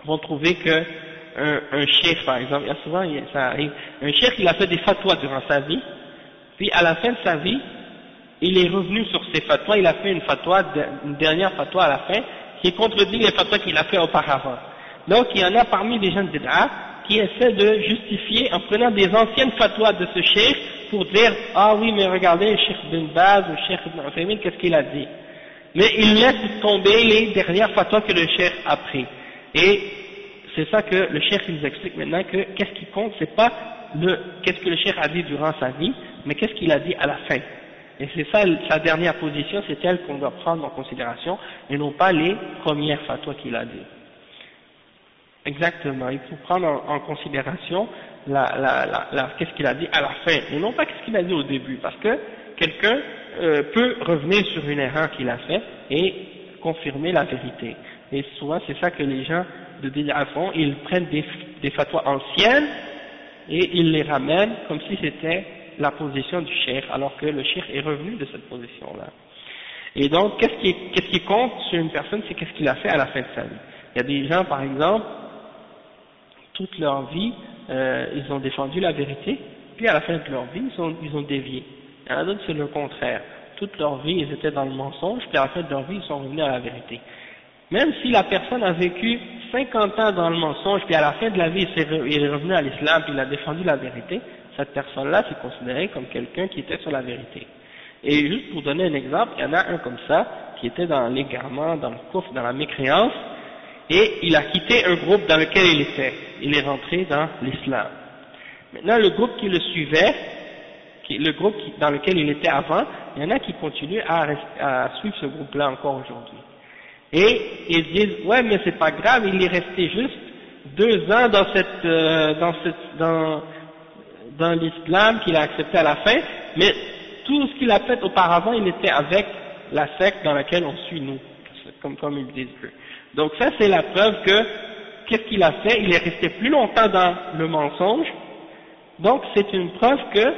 vont trouver que un cheikh, par exemple, il y a souvent, ça arrive, un cheikh, il a fait des fatwas durant sa vie, puis à la fin de sa vie, il est revenu sur ses fatwas, il a fait une dernière fatwa à la fin, qui contredit les fatwas qu'il a fait auparavant. Donc, il y en a parmi les gens de bid'a qui essaient de justifier en prenant des anciennes fatwas de ce cheikh pour dire, ah oui, mais regardez, le cheikh bin Baz ou le cheikh ibn Uthaymin, qu'est-ce qu'il a dit? Mais il laisse tomber les dernières fatwas que le cheikh a pris. Et c'est ça que le cheikh nous explique maintenant, que qu'est-ce qui compte, c'est pas qu'est-ce que le cheikh a dit durant sa vie, mais qu'est-ce qu'il a dit à la fin. Et c'est ça, sa dernière position, c'est elle qu'on doit prendre en considération, et non pas les premières fatwas qu'il a dit. Exactement, il faut prendre en considération qu'est-ce qu'il a dit à la fin, et non pas qu'est-ce qu'il a dit au début, parce que quelqu'un peut revenir sur une erreur qu'il a faite et confirmer la vérité. Et souvent c'est ça que les gens de Bid'a font, ils prennent des fatwas anciennes et ils les ramènent comme si c'était la position du cheikh, alors que le cheikh est revenu de cette position-là. Et donc, qu'est-ce qui compte sur une personne, c'est qu'est-ce qu'il a fait à la fin de sa vie. Il y a des gens, par exemple, toute leur vie, ils ont défendu la vérité, puis à la fin de leur vie, ils ont dévié. Il y en a d'autres, c'est le contraire. Toute leur vie, ils étaient dans le mensonge, puis à la fin de leur vie, ils sont revenus à la vérité. Même si la personne a vécu 50 ans dans le mensonge, puis à la fin de la vie, il est revenu à l'islam, puis il a défendu la vérité, cette personne-là, c'est considéré comme quelqu'un qui était sur la vérité. Et juste pour donner un exemple, il y en a un comme ça, qui était dans l'égarement, dans le kufr, dans la mécréance, et il a quitté un groupe dans lequel il était. Il est rentré dans l'islam. Maintenant, le groupe qui le suivait, le groupe dans lequel il était avant, il y en a qui continuent à suivre ce groupe-là encore aujourd'hui. Et ils disent, ouais, mais c'est pas grave, il est resté juste 2 ans dans l'islam qu'il a accepté à la fin, mais tout ce qu'il a fait auparavant, il était avec la secte dans laquelle on suit nous, comme ils disent eux. Donc ça, c'est la preuve que, qu'est-ce qu'il a fait? Il est resté plus longtemps dans le mensonge, donc c'est une preuve que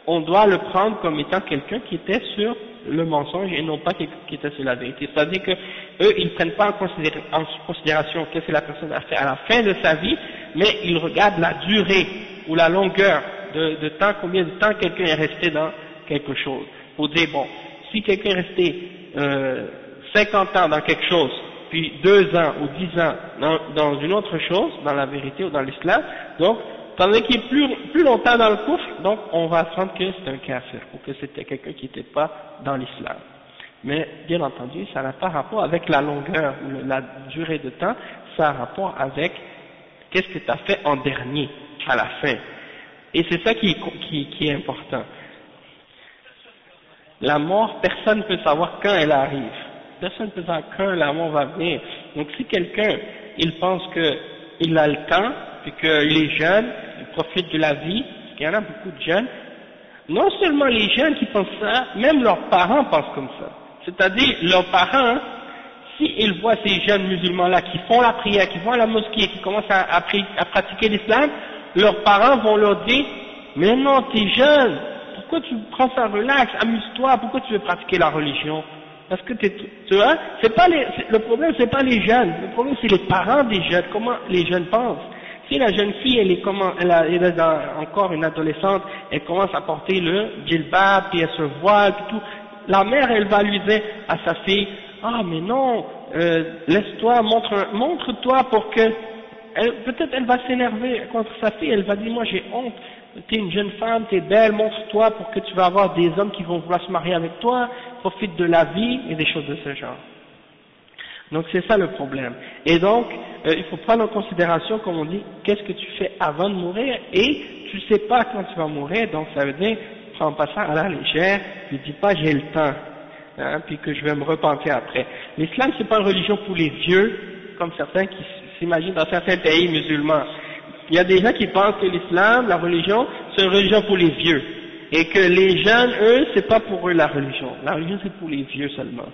on doit le prendre comme étant quelqu'un qui était sur le mensonge et non pas qui était sur la vérité. C'est-à-dire que eux, ils ne prennent pas en considération qu'est-ce que la personne a fait à la fin de sa vie, mais ils regardent la durée ou la longueur de temps, combien de temps quelqu'un est resté dans quelque chose. Pour dire, bon, si quelqu'un est resté 50 ans dans quelque chose, puis 2 ans ou 10 ans dans une autre chose, dans la vérité ou dans l'islam, donc, tandis qu'il est plus longtemps dans le kufr, donc on va apprendre que c'est un kafir, ou que c'était quelqu'un qui n'était pas dans l'islam. Mais, bien entendu, ça n'a pas rapport avec la longueur ou la durée de temps, ça a rapport avec qu'est-ce que tu as fait en dernier, à la fin. Et c'est ça qui est important. La mort, personne ne peut savoir quand elle arrive. Personne ne peut savoir quand la mort va venir. Donc si quelqu'un, il pense qu'il a le temps, puis qu'il est jeune, il profite de la vie, parce qu'il y en a beaucoup de jeunes, non seulement les jeunes qui pensent ça, même leurs parents pensent comme ça. C'est-à-dire, leurs parents, s'ils voient ces jeunes musulmans-là qui font la prière, qui vont à la mosquée, qui commencent à pratiquer l'islam, leurs parents vont leur dire, mais non, t'es jeune, pourquoi tu prends ça relax, amuse-toi, pourquoi tu veux pratiquer la religion? Parce que tu vois, le problème c'est pas les jeunes, le problème c'est les parents des jeunes, comment les jeunes pensent. Si la jeune fille elle est encore une adolescente, elle commence à porter le djilbab, puis elle se voile, puis tout, la mère elle va lui dire à sa fille, ah mais non, laisse-toi, montre-toi pour que, peut-être elle va s'énerver contre sa fille, elle va dire moi j'ai honte, t'es une jeune femme, t'es belle, montre-toi pour que tu vas avoir des hommes qui vont vouloir se marier avec toi, profite de la vie et des choses de ce genre. Donc c'est ça le problème. Et donc il faut prendre en considération, comme on dit, qu'est-ce que tu fais avant de mourir, et tu sais pas quand tu vas mourir, donc ça veut dire prends pas ça à la légère, puis dis pas j'ai le temps, hein, puis que je vais me repentir après. L'islam c'est pas une religion pour les vieux, comme certains qui s'imaginent dans certains pays musulmans. Il y a des gens qui pensent que l'islam, la religion, c'est une religion pour les vieux, et que les jeunes, eux, c'est pas pour eux la religion. La religion c'est pour les vieux seulement.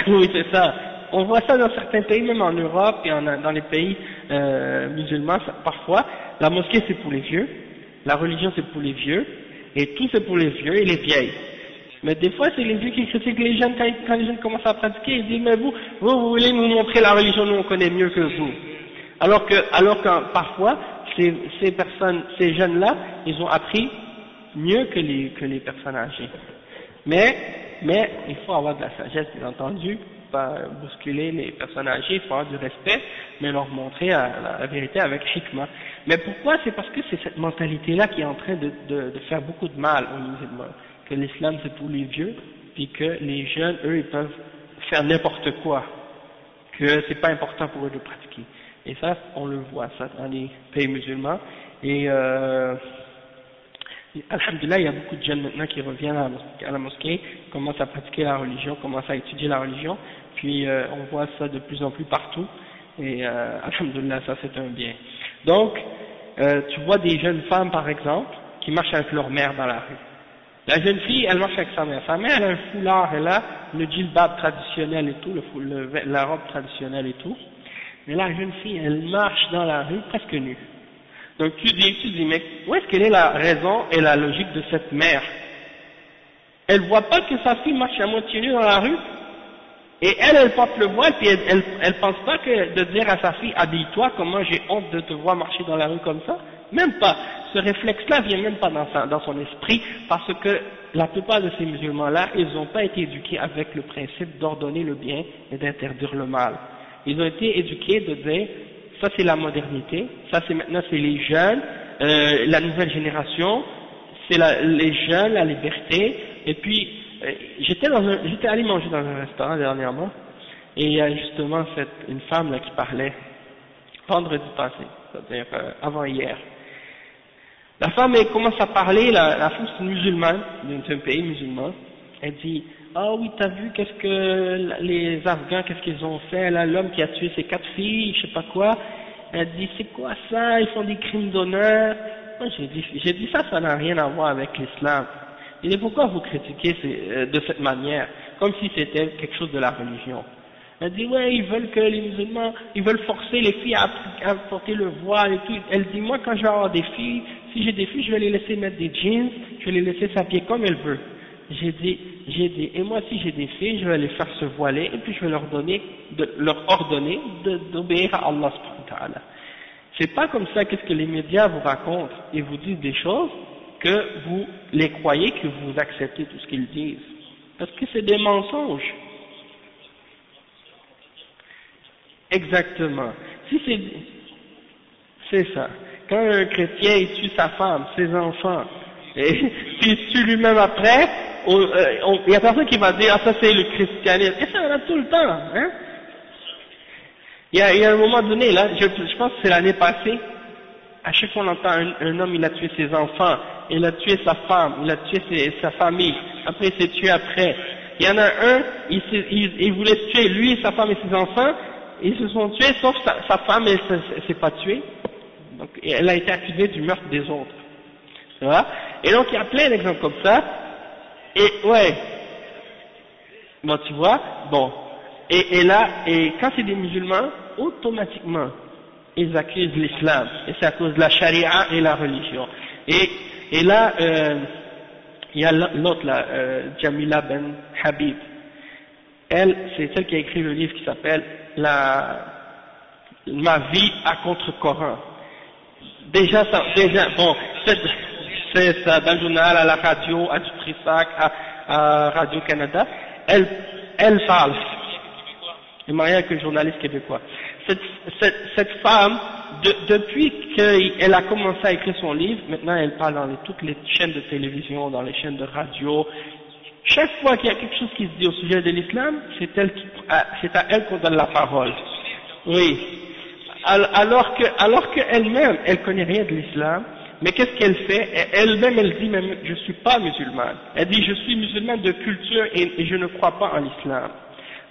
Oui, c'est ça. On voit ça dans certains pays, même en Europe et dans les pays musulmans, parfois. La mosquée c'est pour les vieux, la religion c'est pour les vieux, et tout c'est pour les vieux et les vieilles. Mais des fois c'est les vieux qui critiquent les jeunes quand les jeunes commencent à pratiquer, ils disent mais vous voulez nous montrer la religion, nous on connaît mieux que vous. Alors que parfois ces jeunes-là, ils ont appris mieux que les personnes âgées. Mais il faut avoir de la sagesse, bien entendu, pas bousculer les personnes âgées, il faut avoir du respect, mais leur montrer la vérité avec hikmah. Mais pourquoi? C'est parce que c'est cette mentalité-là qui est en train de faire beaucoup de mal aux musulmans, que l'islam c'est pour les vieux, puis que les jeunes, eux, ils peuvent faire n'importe quoi, que c'est pas important pour eux de pratiquer. Et ça, on le voit, ça, dans les pays musulmans, Et alhamdulillah, il y a beaucoup de jeunes maintenant qui reviennent à la mosquée, commencent à pratiquer la religion, commencent à étudier la religion, puis on voit ça de plus en plus partout, et alhamdulillah, ça c'est un bien. Donc, tu vois des jeunes femmes par exemple, qui marchent avec leur mère dans la rue. La jeune fille, elle marche avec sa mère. Sa mère, elle a un foulard, elle a le djilbab traditionnel et tout, la robe traditionnelle et tout. Mais la jeune fille, elle marche dans la rue presque nue. Donc tu dis, mais où est-ce qu'elle est la raison et la logique de cette mère? Elle voit pas que sa fille marche à moitié nue dans la rue, et elle porte le voile, puis elle pense pas que de dire à sa fille, habille-toi, comment j'ai honte de te voir marcher dans la rue comme ça? Même pas. Ce réflexe-là vient même pas dans son esprit, parce que la plupart de ces musulmans-là, ils n'ont pas été éduqués avec le principe d'ordonner le bien et d'interdire le mal. Ils ont été éduqués de dire, ça c'est la modernité, ça c'est maintenant c'est les jeunes, la nouvelle génération, c'est les jeunes, la liberté, et puis j'étais allé manger dans un restaurant dernièrement, et il y a justement une femme là qui parlait, vendredi passé, c'est-à-dire avant hier. La femme, elle commence à parler, la femme c'est une musulmane, d'un pays musulman, elle dit, ah oui, t'as vu qu'est-ce que les Afghans, qu'est-ce qu'ils ont fait, là, l'homme qui a tué ses 4 filles, je sais pas quoi, elle dit, c'est quoi ça, ils font des crimes d'honneur. Moi j'ai dit ça n'a rien à voir avec l'islam. Il dit, pourquoi vous critiquez de cette manière, comme si c'était quelque chose de la religion? Elle dit, ouais, ils veulent que les musulmans, ils veulent forcer les filles à porter le voile et tout. Elle dit, moi quand je vais avoir des filles, si j'ai des filles, je vais les laisser mettre des jeans, je vais les laisser s'habiller comme elles veulent. J'ai dit, et moi si j'ai des filles, je vais les faire se voiler, et puis je vais leur ordonner d'obéir à Allah subhanahu wa ta'ala. C'est pas comme ça qu'est-ce que les médias vous racontent, et vous disent des choses, que vous les croyez, que vous acceptez tout ce qu'ils disent. Parce que c'est des mensonges. Exactement. C'est ça. Quand un chrétien il tue sa femme, ses enfants, et puis il tue lui-même après, il n'y a personne qui va dire, ah ça c'est le christianisme. Et ça on a tout le temps, hein. Il y a un moment donné, là, je pense que c'est l'année passée, à chaque fois on entend un homme il a tué ses enfants, il a tué sa femme, il a tué sa famille, après il s'est tué après. Il y en a un, il voulait se tuer lui, sa femme et ses enfants, ils se sont tués, sauf sa femme, elle s'est pas tuée. Donc, elle a été accusée du meurtre des autres. Tu vois? Et donc, il y a plein d'exemples comme ça. Et, ouais. Bon, tu vois? Bon. Et quand c'est des musulmans, automatiquement, ils accusent l'islam. Et c'est à cause de la charia et la religion. Et là, il y a l'autre là, Jamila Ben Habib. Elle, c'est celle qui a écrit le livre qui s'appelle Ma vie à contre-courant. Déjà, bon, c'est ça, dans le journal, à la radio, à Dutrisac, à Radio-Canada, elle parle. Elle est mariée avec un journaliste québécois. Cette femme, depuis qu'elle a commencé à écrire son livre, maintenant elle parle dans toutes les chaînes de télévision, dans les chaînes de radio. Chaque fois qu'il y a quelque chose qui se dit au sujet de l'islam, c'est à elle qu'on donne la parole. Oui. Alors qu'elle-même, elle connaît rien de l'islam, mais qu'est-ce qu'elle fait? Elle-même, elle dit, même, je suis pas musulmane. Elle dit, je suis musulmane de culture et je ne crois pas en l'islam.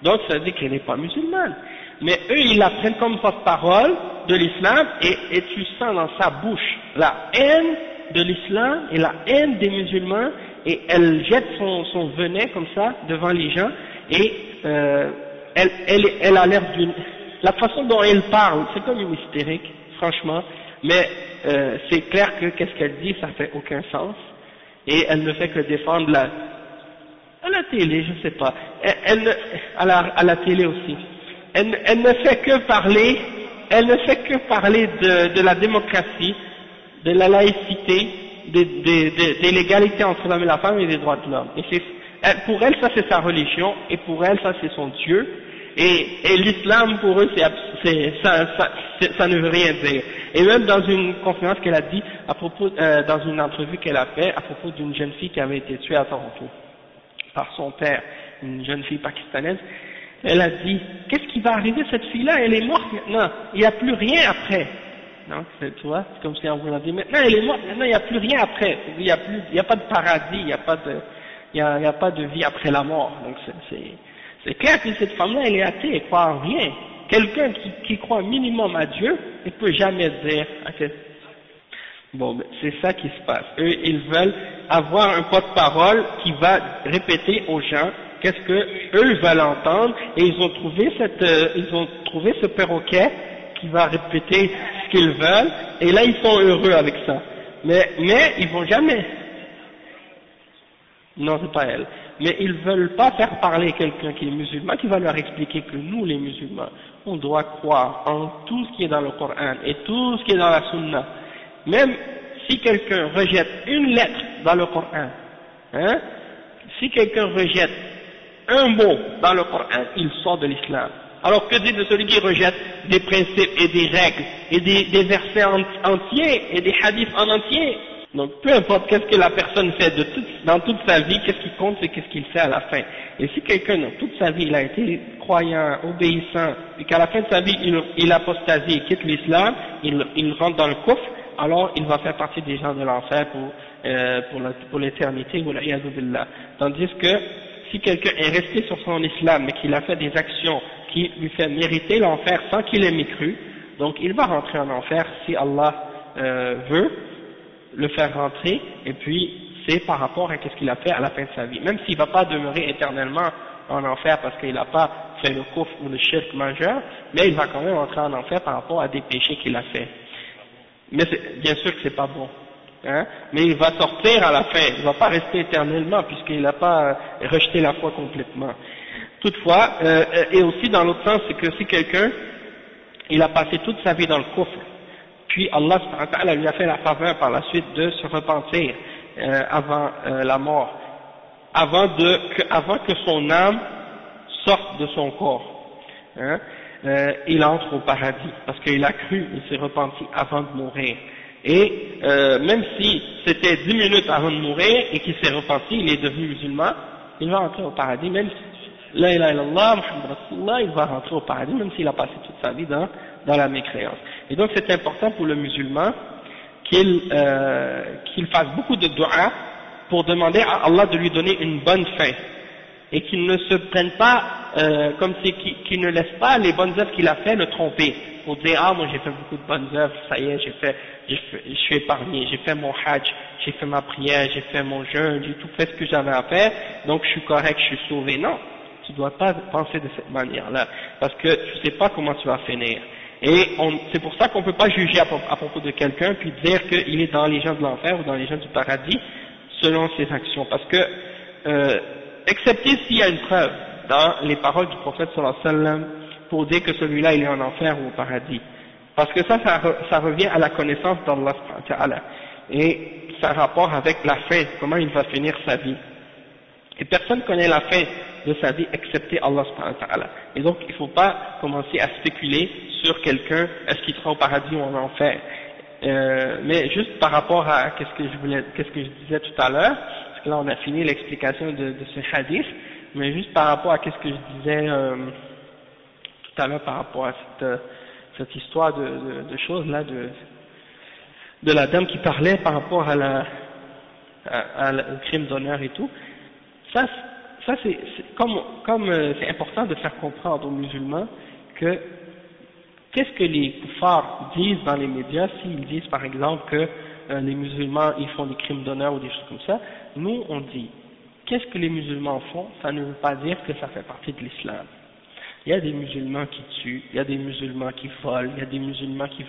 Donc, ça dit qu'elle n'est pas musulmane. Mais eux, ils la prennent comme porte-parole de l'islam et tu sens dans sa bouche la haine de l'islam et la haine des musulmans, et elle jette son venin comme ça devant les gens, et elle a l'air la façon dont elle parle, c'est comme une hystérique, franchement, mais c'est clair que qu'est-ce qu'elle dit, ça fait aucun sens, et elle ne fait que défendre à la télé, je sais pas, à la télé aussi, elle ne fait que parler de la démocratie, de la laïcité, de l'égalité entre l'homme et la femme et des droits de l'homme. Et pour elle, ça c'est sa religion, et pour elle, ça c'est son Dieu, et l'islam pour eux, ça ne veut rien dire. Et même dans une conférence qu'elle a dit, dans une entrevue qu'elle a fait, à propos d'une jeune fille qui avait été tuée à Toronto, par son père, une jeune fille pakistanaise, elle a dit, qu'est-ce qui va arriver, cette fille-là, elle est morte maintenant, il n'y a plus rien après. Donc, tu vois, c'est comme si on vous a dit, maintenant elle est morte, maintenant il n'y a plus rien après. Il n'y a pas de paradis, il n'y a pas de vie après la mort. Donc c'est clair que cette femme-là, elle est athée, elle croit en rien. Quelqu'un qui croit un minimum à Dieu, il ne peut jamais dire, ok. Bon, ben, c'est ça qui se passe. Eux, ils veulent avoir un porte-parole qui va répéter aux gens qu'est-ce que eux veulent entendre, et ils ont trouvé ce perroquet qui va répéter ce qu'ils veulent, et là ils sont heureux avec ça. Mais ils vont jamais. Non, c'est pas elle. Mais ils veulent pas faire parler quelqu'un qui est musulman, qui va leur expliquer que nous, les musulmans, on doit croire en tout ce qui est dans le Coran et tout ce qui est dans la Sunna. Même si quelqu'un rejette une lettre dans le Coran, hein, si quelqu'un rejette un mot dans le Coran, il sort de l'islam. Alors que dire de celui qui rejette des principes et des règles et des versets entiers et des hadiths en entier? Donc peu importe qu'est-ce que la personne fait dans toute sa vie, qu'est-ce qui compte, c'est qu'est-ce qu'il fait à la fin. Et si quelqu'un dans toute sa vie il a été croyant, obéissant, et qu'à la fin de sa vie il apostasie et quitte l'islam, il rentre dans le coffre, alors il va faire partie des gens de l'enfer pour l'éternité, tandis que si quelqu'un est resté sur son islam mais qu'il a fait des actions qui lui fait mériter l'enfer sans qu'il ait mécru, donc il va rentrer en enfer si Allah veut le faire rentrer, et puis c'est par rapport à ce qu'il a fait à la fin de sa vie, même s'il ne va pas demeurer éternellement en enfer parce qu'il n'a pas fait le kufr ou le shirk majeur, mais il va quand même entrer en enfer par rapport à des péchés qu'il a fait. Mais bien sûr que c'est pas bon, hein, mais il va sortir à la fin, il ne va pas rester éternellement puisqu'il n'a pas rejeté la foi complètement. Toutefois, et aussi dans l'autre sens, c'est que si quelqu'un il a passé toute sa vie dans le kufr, puis Allah subhanahu wa ta'ala lui a fait la faveur par la suite de se repentir avant la mort, avant que son âme sorte de son corps, hein, il entre au paradis parce qu'il a cru, il s'est repenti avant de mourir. Et même si c'était 10 minutes avant de mourir et qu'il s'est repenti, il est devenu musulman, il va entrer au paradis, même si la ilaha illallah, Muhammad Rasulullah, il va rentrer au paradis même s'il a passé toute sa vie dans la mécréance. Et donc c'est important pour le musulman qu'il fasse beaucoup de dua pour demander à Allah de lui donner une bonne fin, et qu'il ne se prenne pas comme si qu'il ne laisse pas les bonnes œuvres qu'il a fait le tromper, pour dire ah moi j'ai fait beaucoup de bonnes œuvres, ça y est je suis épargné, j'ai fait mon hajj, j'ai fait ma prière, j'ai fait mon jeûne, j'ai tout fait ce que j'avais à faire, donc je suis correct, je suis sauvé. Non, tu ne dois pas penser de cette manière-là, parce que tu ne sais pas comment tu vas finir. Et c'est pour ça qu'on ne peut pas juger à propos de quelqu'un puis dire qu'il est dans les gens de l'enfer ou dans les gens du paradis selon ses actions, parce que excepté s'il y a une preuve dans les paroles du prophète sallallahu alayhi wa sallam pour dire que celui-là il est en enfer ou au paradis, parce que ça revient à la connaissance d'Allah subhanahu wa ta'ala, et ça a rapport avec la fin, comment il va finir sa vie. Et personne ne connaît la fin de sa vie excepté Allah subhanahu wa ta'ala. Et donc il ne faut pas commencer à spéculer sur quelqu'un, est-ce qu'il sera au paradis ou en enfer. Mais juste par rapport à qu'est-ce que je disais tout à l'heure, parce que là on a fini l'explication de ce hadith, mais juste par rapport à qu'est-ce que je disais tout à l'heure par rapport à cette histoire de choses là, de la dame qui parlait par rapport au crime d'honneur et tout. Ça c'est comme c'est important de faire comprendre aux musulmans que qu'est-ce que les kuffars disent dans les médias, s'ils disent par exemple que les musulmans ils font des crimes d'honneur ou des choses comme ça, nous on dit qu'est-ce que les musulmans font, ça ne veut pas dire que ça fait partie de l'islam. Il y a des musulmans qui tuent, il y a des musulmans qui volent, il y a des musulmans il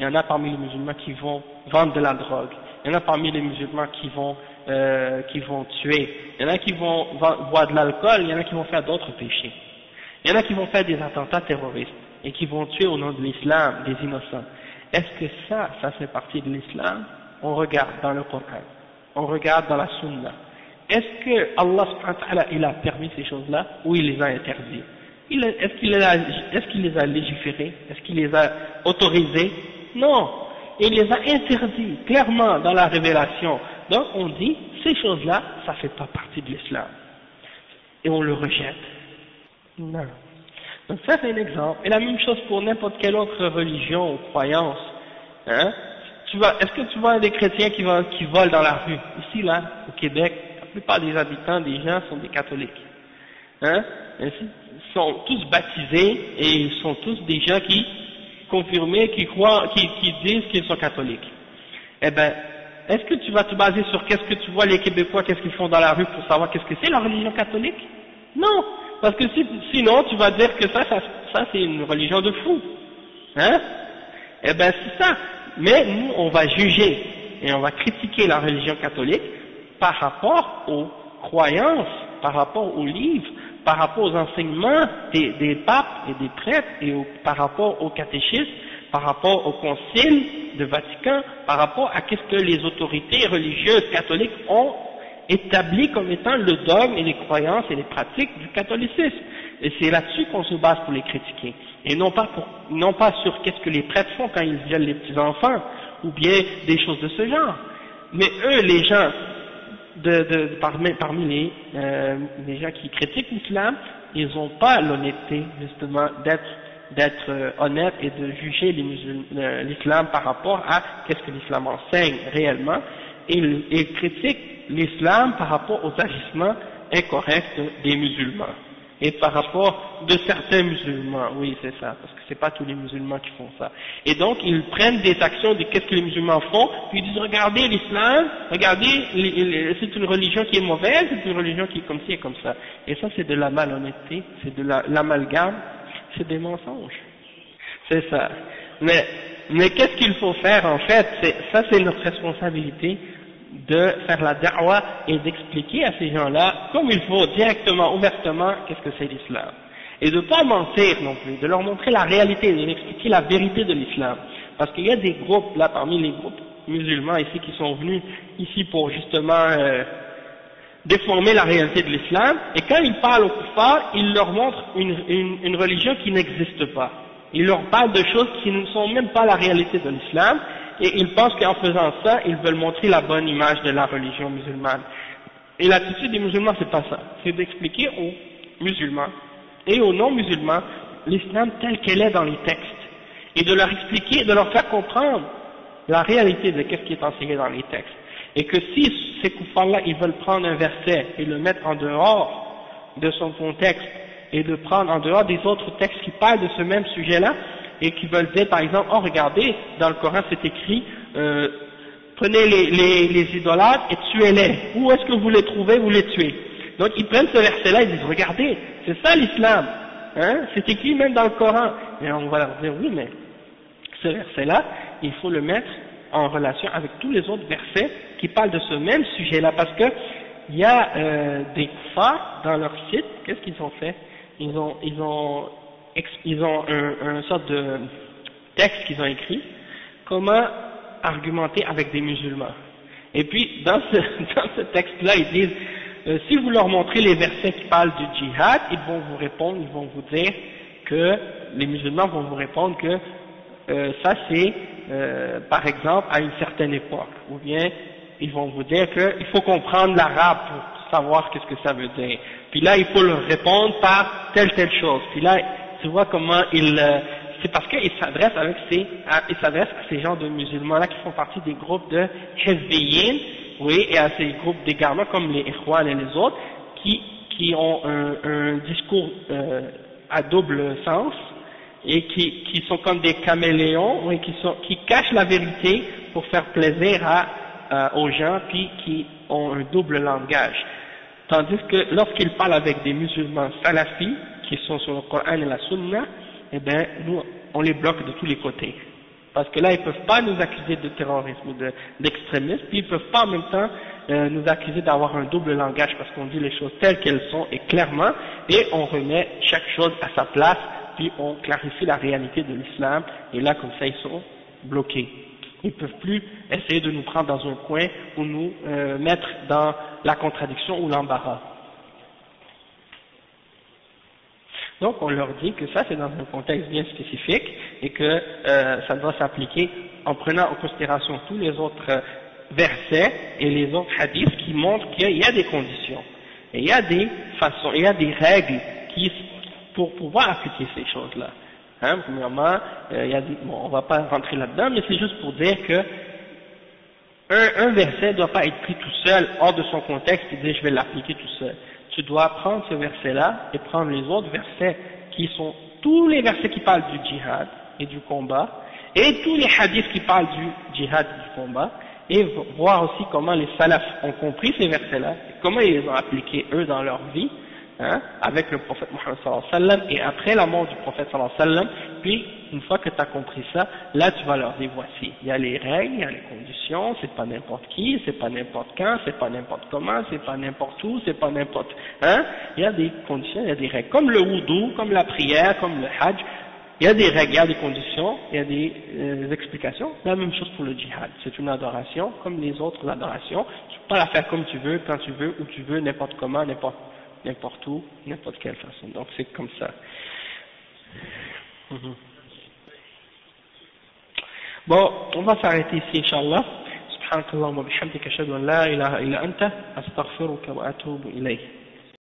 y en a parmi les musulmans qui vont vendre de la drogue, il y en a parmi les musulmans qui vont tuer, il y en a qui vont boire de l'alcool, il y en a qui vont faire d'autres péchés, il y en a qui vont faire des attentats terroristes et qui vont tuer au nom de l'islam des innocents. Est-ce que ça fait partie de l'islam? On regarde dans le Coran, on regarde dans la Sunna. Est-ce que Allah subhanahu wa ta'ala il a permis ces choses-là ou il les a interdits? Est-ce qu'il les a légiférés? Est-ce qu'il les a autorisés? Non, il les a interdits clairement dans la révélation. Donc on dit, ces choses-là, ça ne fait pas partie de l'islam. Et on le rejette. Non. Donc ça c'est un exemple. Et la même chose pour n'importe quelle autre religion ou croyance. Hein? Est-ce que tu vois des chrétiens qui volent dans la rue? Ici, là, au Québec, la plupart des habitants, des gens sont des catholiques. Hein? Ils sont tous baptisés et ils sont tous des gens qui confirmés, qui croient, qui disent qu'ils sont catholiques. Eh ben, est-ce que tu vas te baser sur qu'est-ce que tu vois les Québécois, qu'est-ce qu'ils font dans la rue pour savoir qu'est-ce que c'est la religion catholique? Non, parce que sinon tu vas dire que ça c'est une religion de fou. Hein? Eh ben c'est ça. Mais nous on va juger et on va critiquer la religion catholique par rapport aux croyances, par rapport aux livres, par rapport aux enseignements des papes et des prêtres et par rapport aux catéchistes, par rapport au concile de Vatican, par rapport à qu'est-ce que les autorités religieuses catholiques ont établi comme étant le dogme et les croyances et les pratiques du catholicisme. Et c'est là-dessus qu'on se base pour les critiquer. Et non pas sur qu'est-ce que les prêtres font quand ils violent les petits enfants, ou bien des choses de ce genre. Mais eux, les gens, parmi les gens qui critiquent l'islam, ils n'ont pas l'honnêteté, justement, d'être honnêtes et de juger l'islam par rapport à qu'est-ce que l'islam enseigne réellement. Et ils critiquent l'islam par rapport aux agissements incorrects des musulmans. Et par rapport de certains musulmans, oui c'est ça, parce que c'est pas tous les musulmans qui font ça. Et donc ils prennent des actions de qu'est-ce que les musulmans font, puis ils disent regardez l'islam, regardez, c'est une religion qui est mauvaise, c'est une religion qui est comme ci et comme ça. Et ça c'est de la malhonnêteté, c'est de l'amalgame, c'est des mensonges. C'est ça. Mais qu'est-ce qu'il faut faire en fait? Ça c'est notre responsabilité, de faire la da'wa et d'expliquer à ces gens-là, comme il faut, directement, ouvertement, qu'est-ce que c'est l'islam. Et de ne pas mentir non plus, de leur montrer la réalité, de leur expliquer la vérité de l'islam. Parce qu'il y a des groupes, là, parmi les groupes musulmans ici, qui sont venus ici pour justement déformer la réalité de l'islam, et quand ils parlent aux kuffars, ils leur montrent une religion qui n'existe pas. Ils leur parlent de choses qui ne sont même pas la réalité de l'islam, et ils pensent qu'en faisant ça, ils veulent montrer la bonne image de la religion musulmane. Et l'attitude des musulmans, c'est pas ça. C'est d'expliquer aux musulmans et aux non-musulmans l'islam tel qu'elle est dans les textes. Et de leur expliquer, de leur faire comprendre la réalité de qu'est-ce qui est enseigné dans les textes. Et que si ces kuffars-là, ils veulent prendre un verset et le mettre en dehors de son contexte, et de prendre en dehors des autres textes qui parlent de ce même sujet-là, et qui veulent dire par exemple, oh regardez, dans le Coran c'est écrit, prenez les idolâtres et tuez-les. Où est-ce que vous les trouvez, vous les tuez. Donc ils prennent ce verset-là et disent, regardez, c'est ça l'islam, hein, c'est écrit même dans le Coran. Et on va leur dire, oui mais ce verset-là, il faut le mettre en relation avec tous les autres versets qui parlent de ce même sujet-là, parce que il y a des kuffars dans leur site, qu'est-ce qu'ils ont fait? Ils ont un sorte de texte qu'ils ont écrit, comment argumenter avec des musulmans. Et puis, dans ce texte-là, ils disent, si vous leur montrez les versets qui parlent du djihad, ils vont vous répondre, ils vont vous dire que, les musulmans vont vous répondre que ça c'est, par exemple, à une certaine époque, ou bien ils vont vous dire qu'il faut comprendre l'arabe pour savoir qu'est-ce que ça veut dire. Puis là, il faut leur répondre par telle chose. Puis là, tu vois comment c'est parce qu'ils s'adressent à ces gens de musulmans-là qui font partie des groupes de Hezbiyin, oui, et à ces groupes d'égarement comme les Ikhwan et les autres, qui ont un discours à double sens, et qui sont comme des caméléons, oui, qui cachent la vérité pour faire plaisir aux gens, puis qui ont un double langage. Tandis que lorsqu'ils parlent avec des musulmans salafis, qui sont sur le Coran et la Sunna, eh bien, nous, on les bloque de tous les côtés. Parce que là, ils ne peuvent pas nous accuser de terrorisme ou d'extrémisme, puis ils ne peuvent pas en même temps nous accuser d'avoir un double langage, parce qu'on dit les choses telles qu'elles sont, et clairement, et on remet chaque chose à sa place, puis on clarifie la réalité de l'islam, et là, comme ça, ils sont bloqués. Ils ne peuvent plus essayer de nous prendre dans un coin ou nous mettre dans la contradiction ou l'embarras. Donc on leur dit que ça c'est dans un contexte bien spécifique et que ça doit s'appliquer en prenant en considération tous les autres versets et les autres hadiths qui montrent qu'il y a des conditions. Et il y a des façons, il y a des règles pour pouvoir appliquer ces choses-là. Hein, premièrement, bon, on va pas rentrer là-dedans, mais c'est juste pour dire que un verset ne doit pas être pris tout seul, hors de son contexte, et dire je vais l'appliquer tout seul. Tu dois prendre ce verset-là et prendre les autres versets qui sont tous les versets qui parlent du djihad et du combat, et tous les hadiths qui parlent du djihad et du combat, et voir aussi comment les salafs ont compris ces versets-là, comment ils les ont appliqués eux dans leur vie, hein, avec le prophète Mohammed sallallahu alayhi wa sallam, et après la mort du prophète sallallahu alayhi wa sallam. Puis une fois que tu as compris ça, là tu vas leur dire voici, il y a les règles, il y a les conditions, c'est pas n'importe qui, c'est pas n'importe quand, c'est pas n'importe comment, c'est pas n'importe où, c'est pas n'importe, hein, il y a des conditions, il y a des règles, comme le wudu, comme la prière, comme le hajj. Il y a des règles, il y a des conditions, il y a des explications. La même chose pour le djihad. C'est une adoration comme les autres adorations. Tu peux pas la faire comme tu veux, quand tu veux, où tu veux, n'importe comment, n'importe où, n'importe quelle façon. Donc c'est comme ça. Bon, on va s'arrêter ici, Inch'Allah. سبحانك اللهم وبحمدك أشهد أن لا إله إلا أنت أستغفرك وأتوب إليك.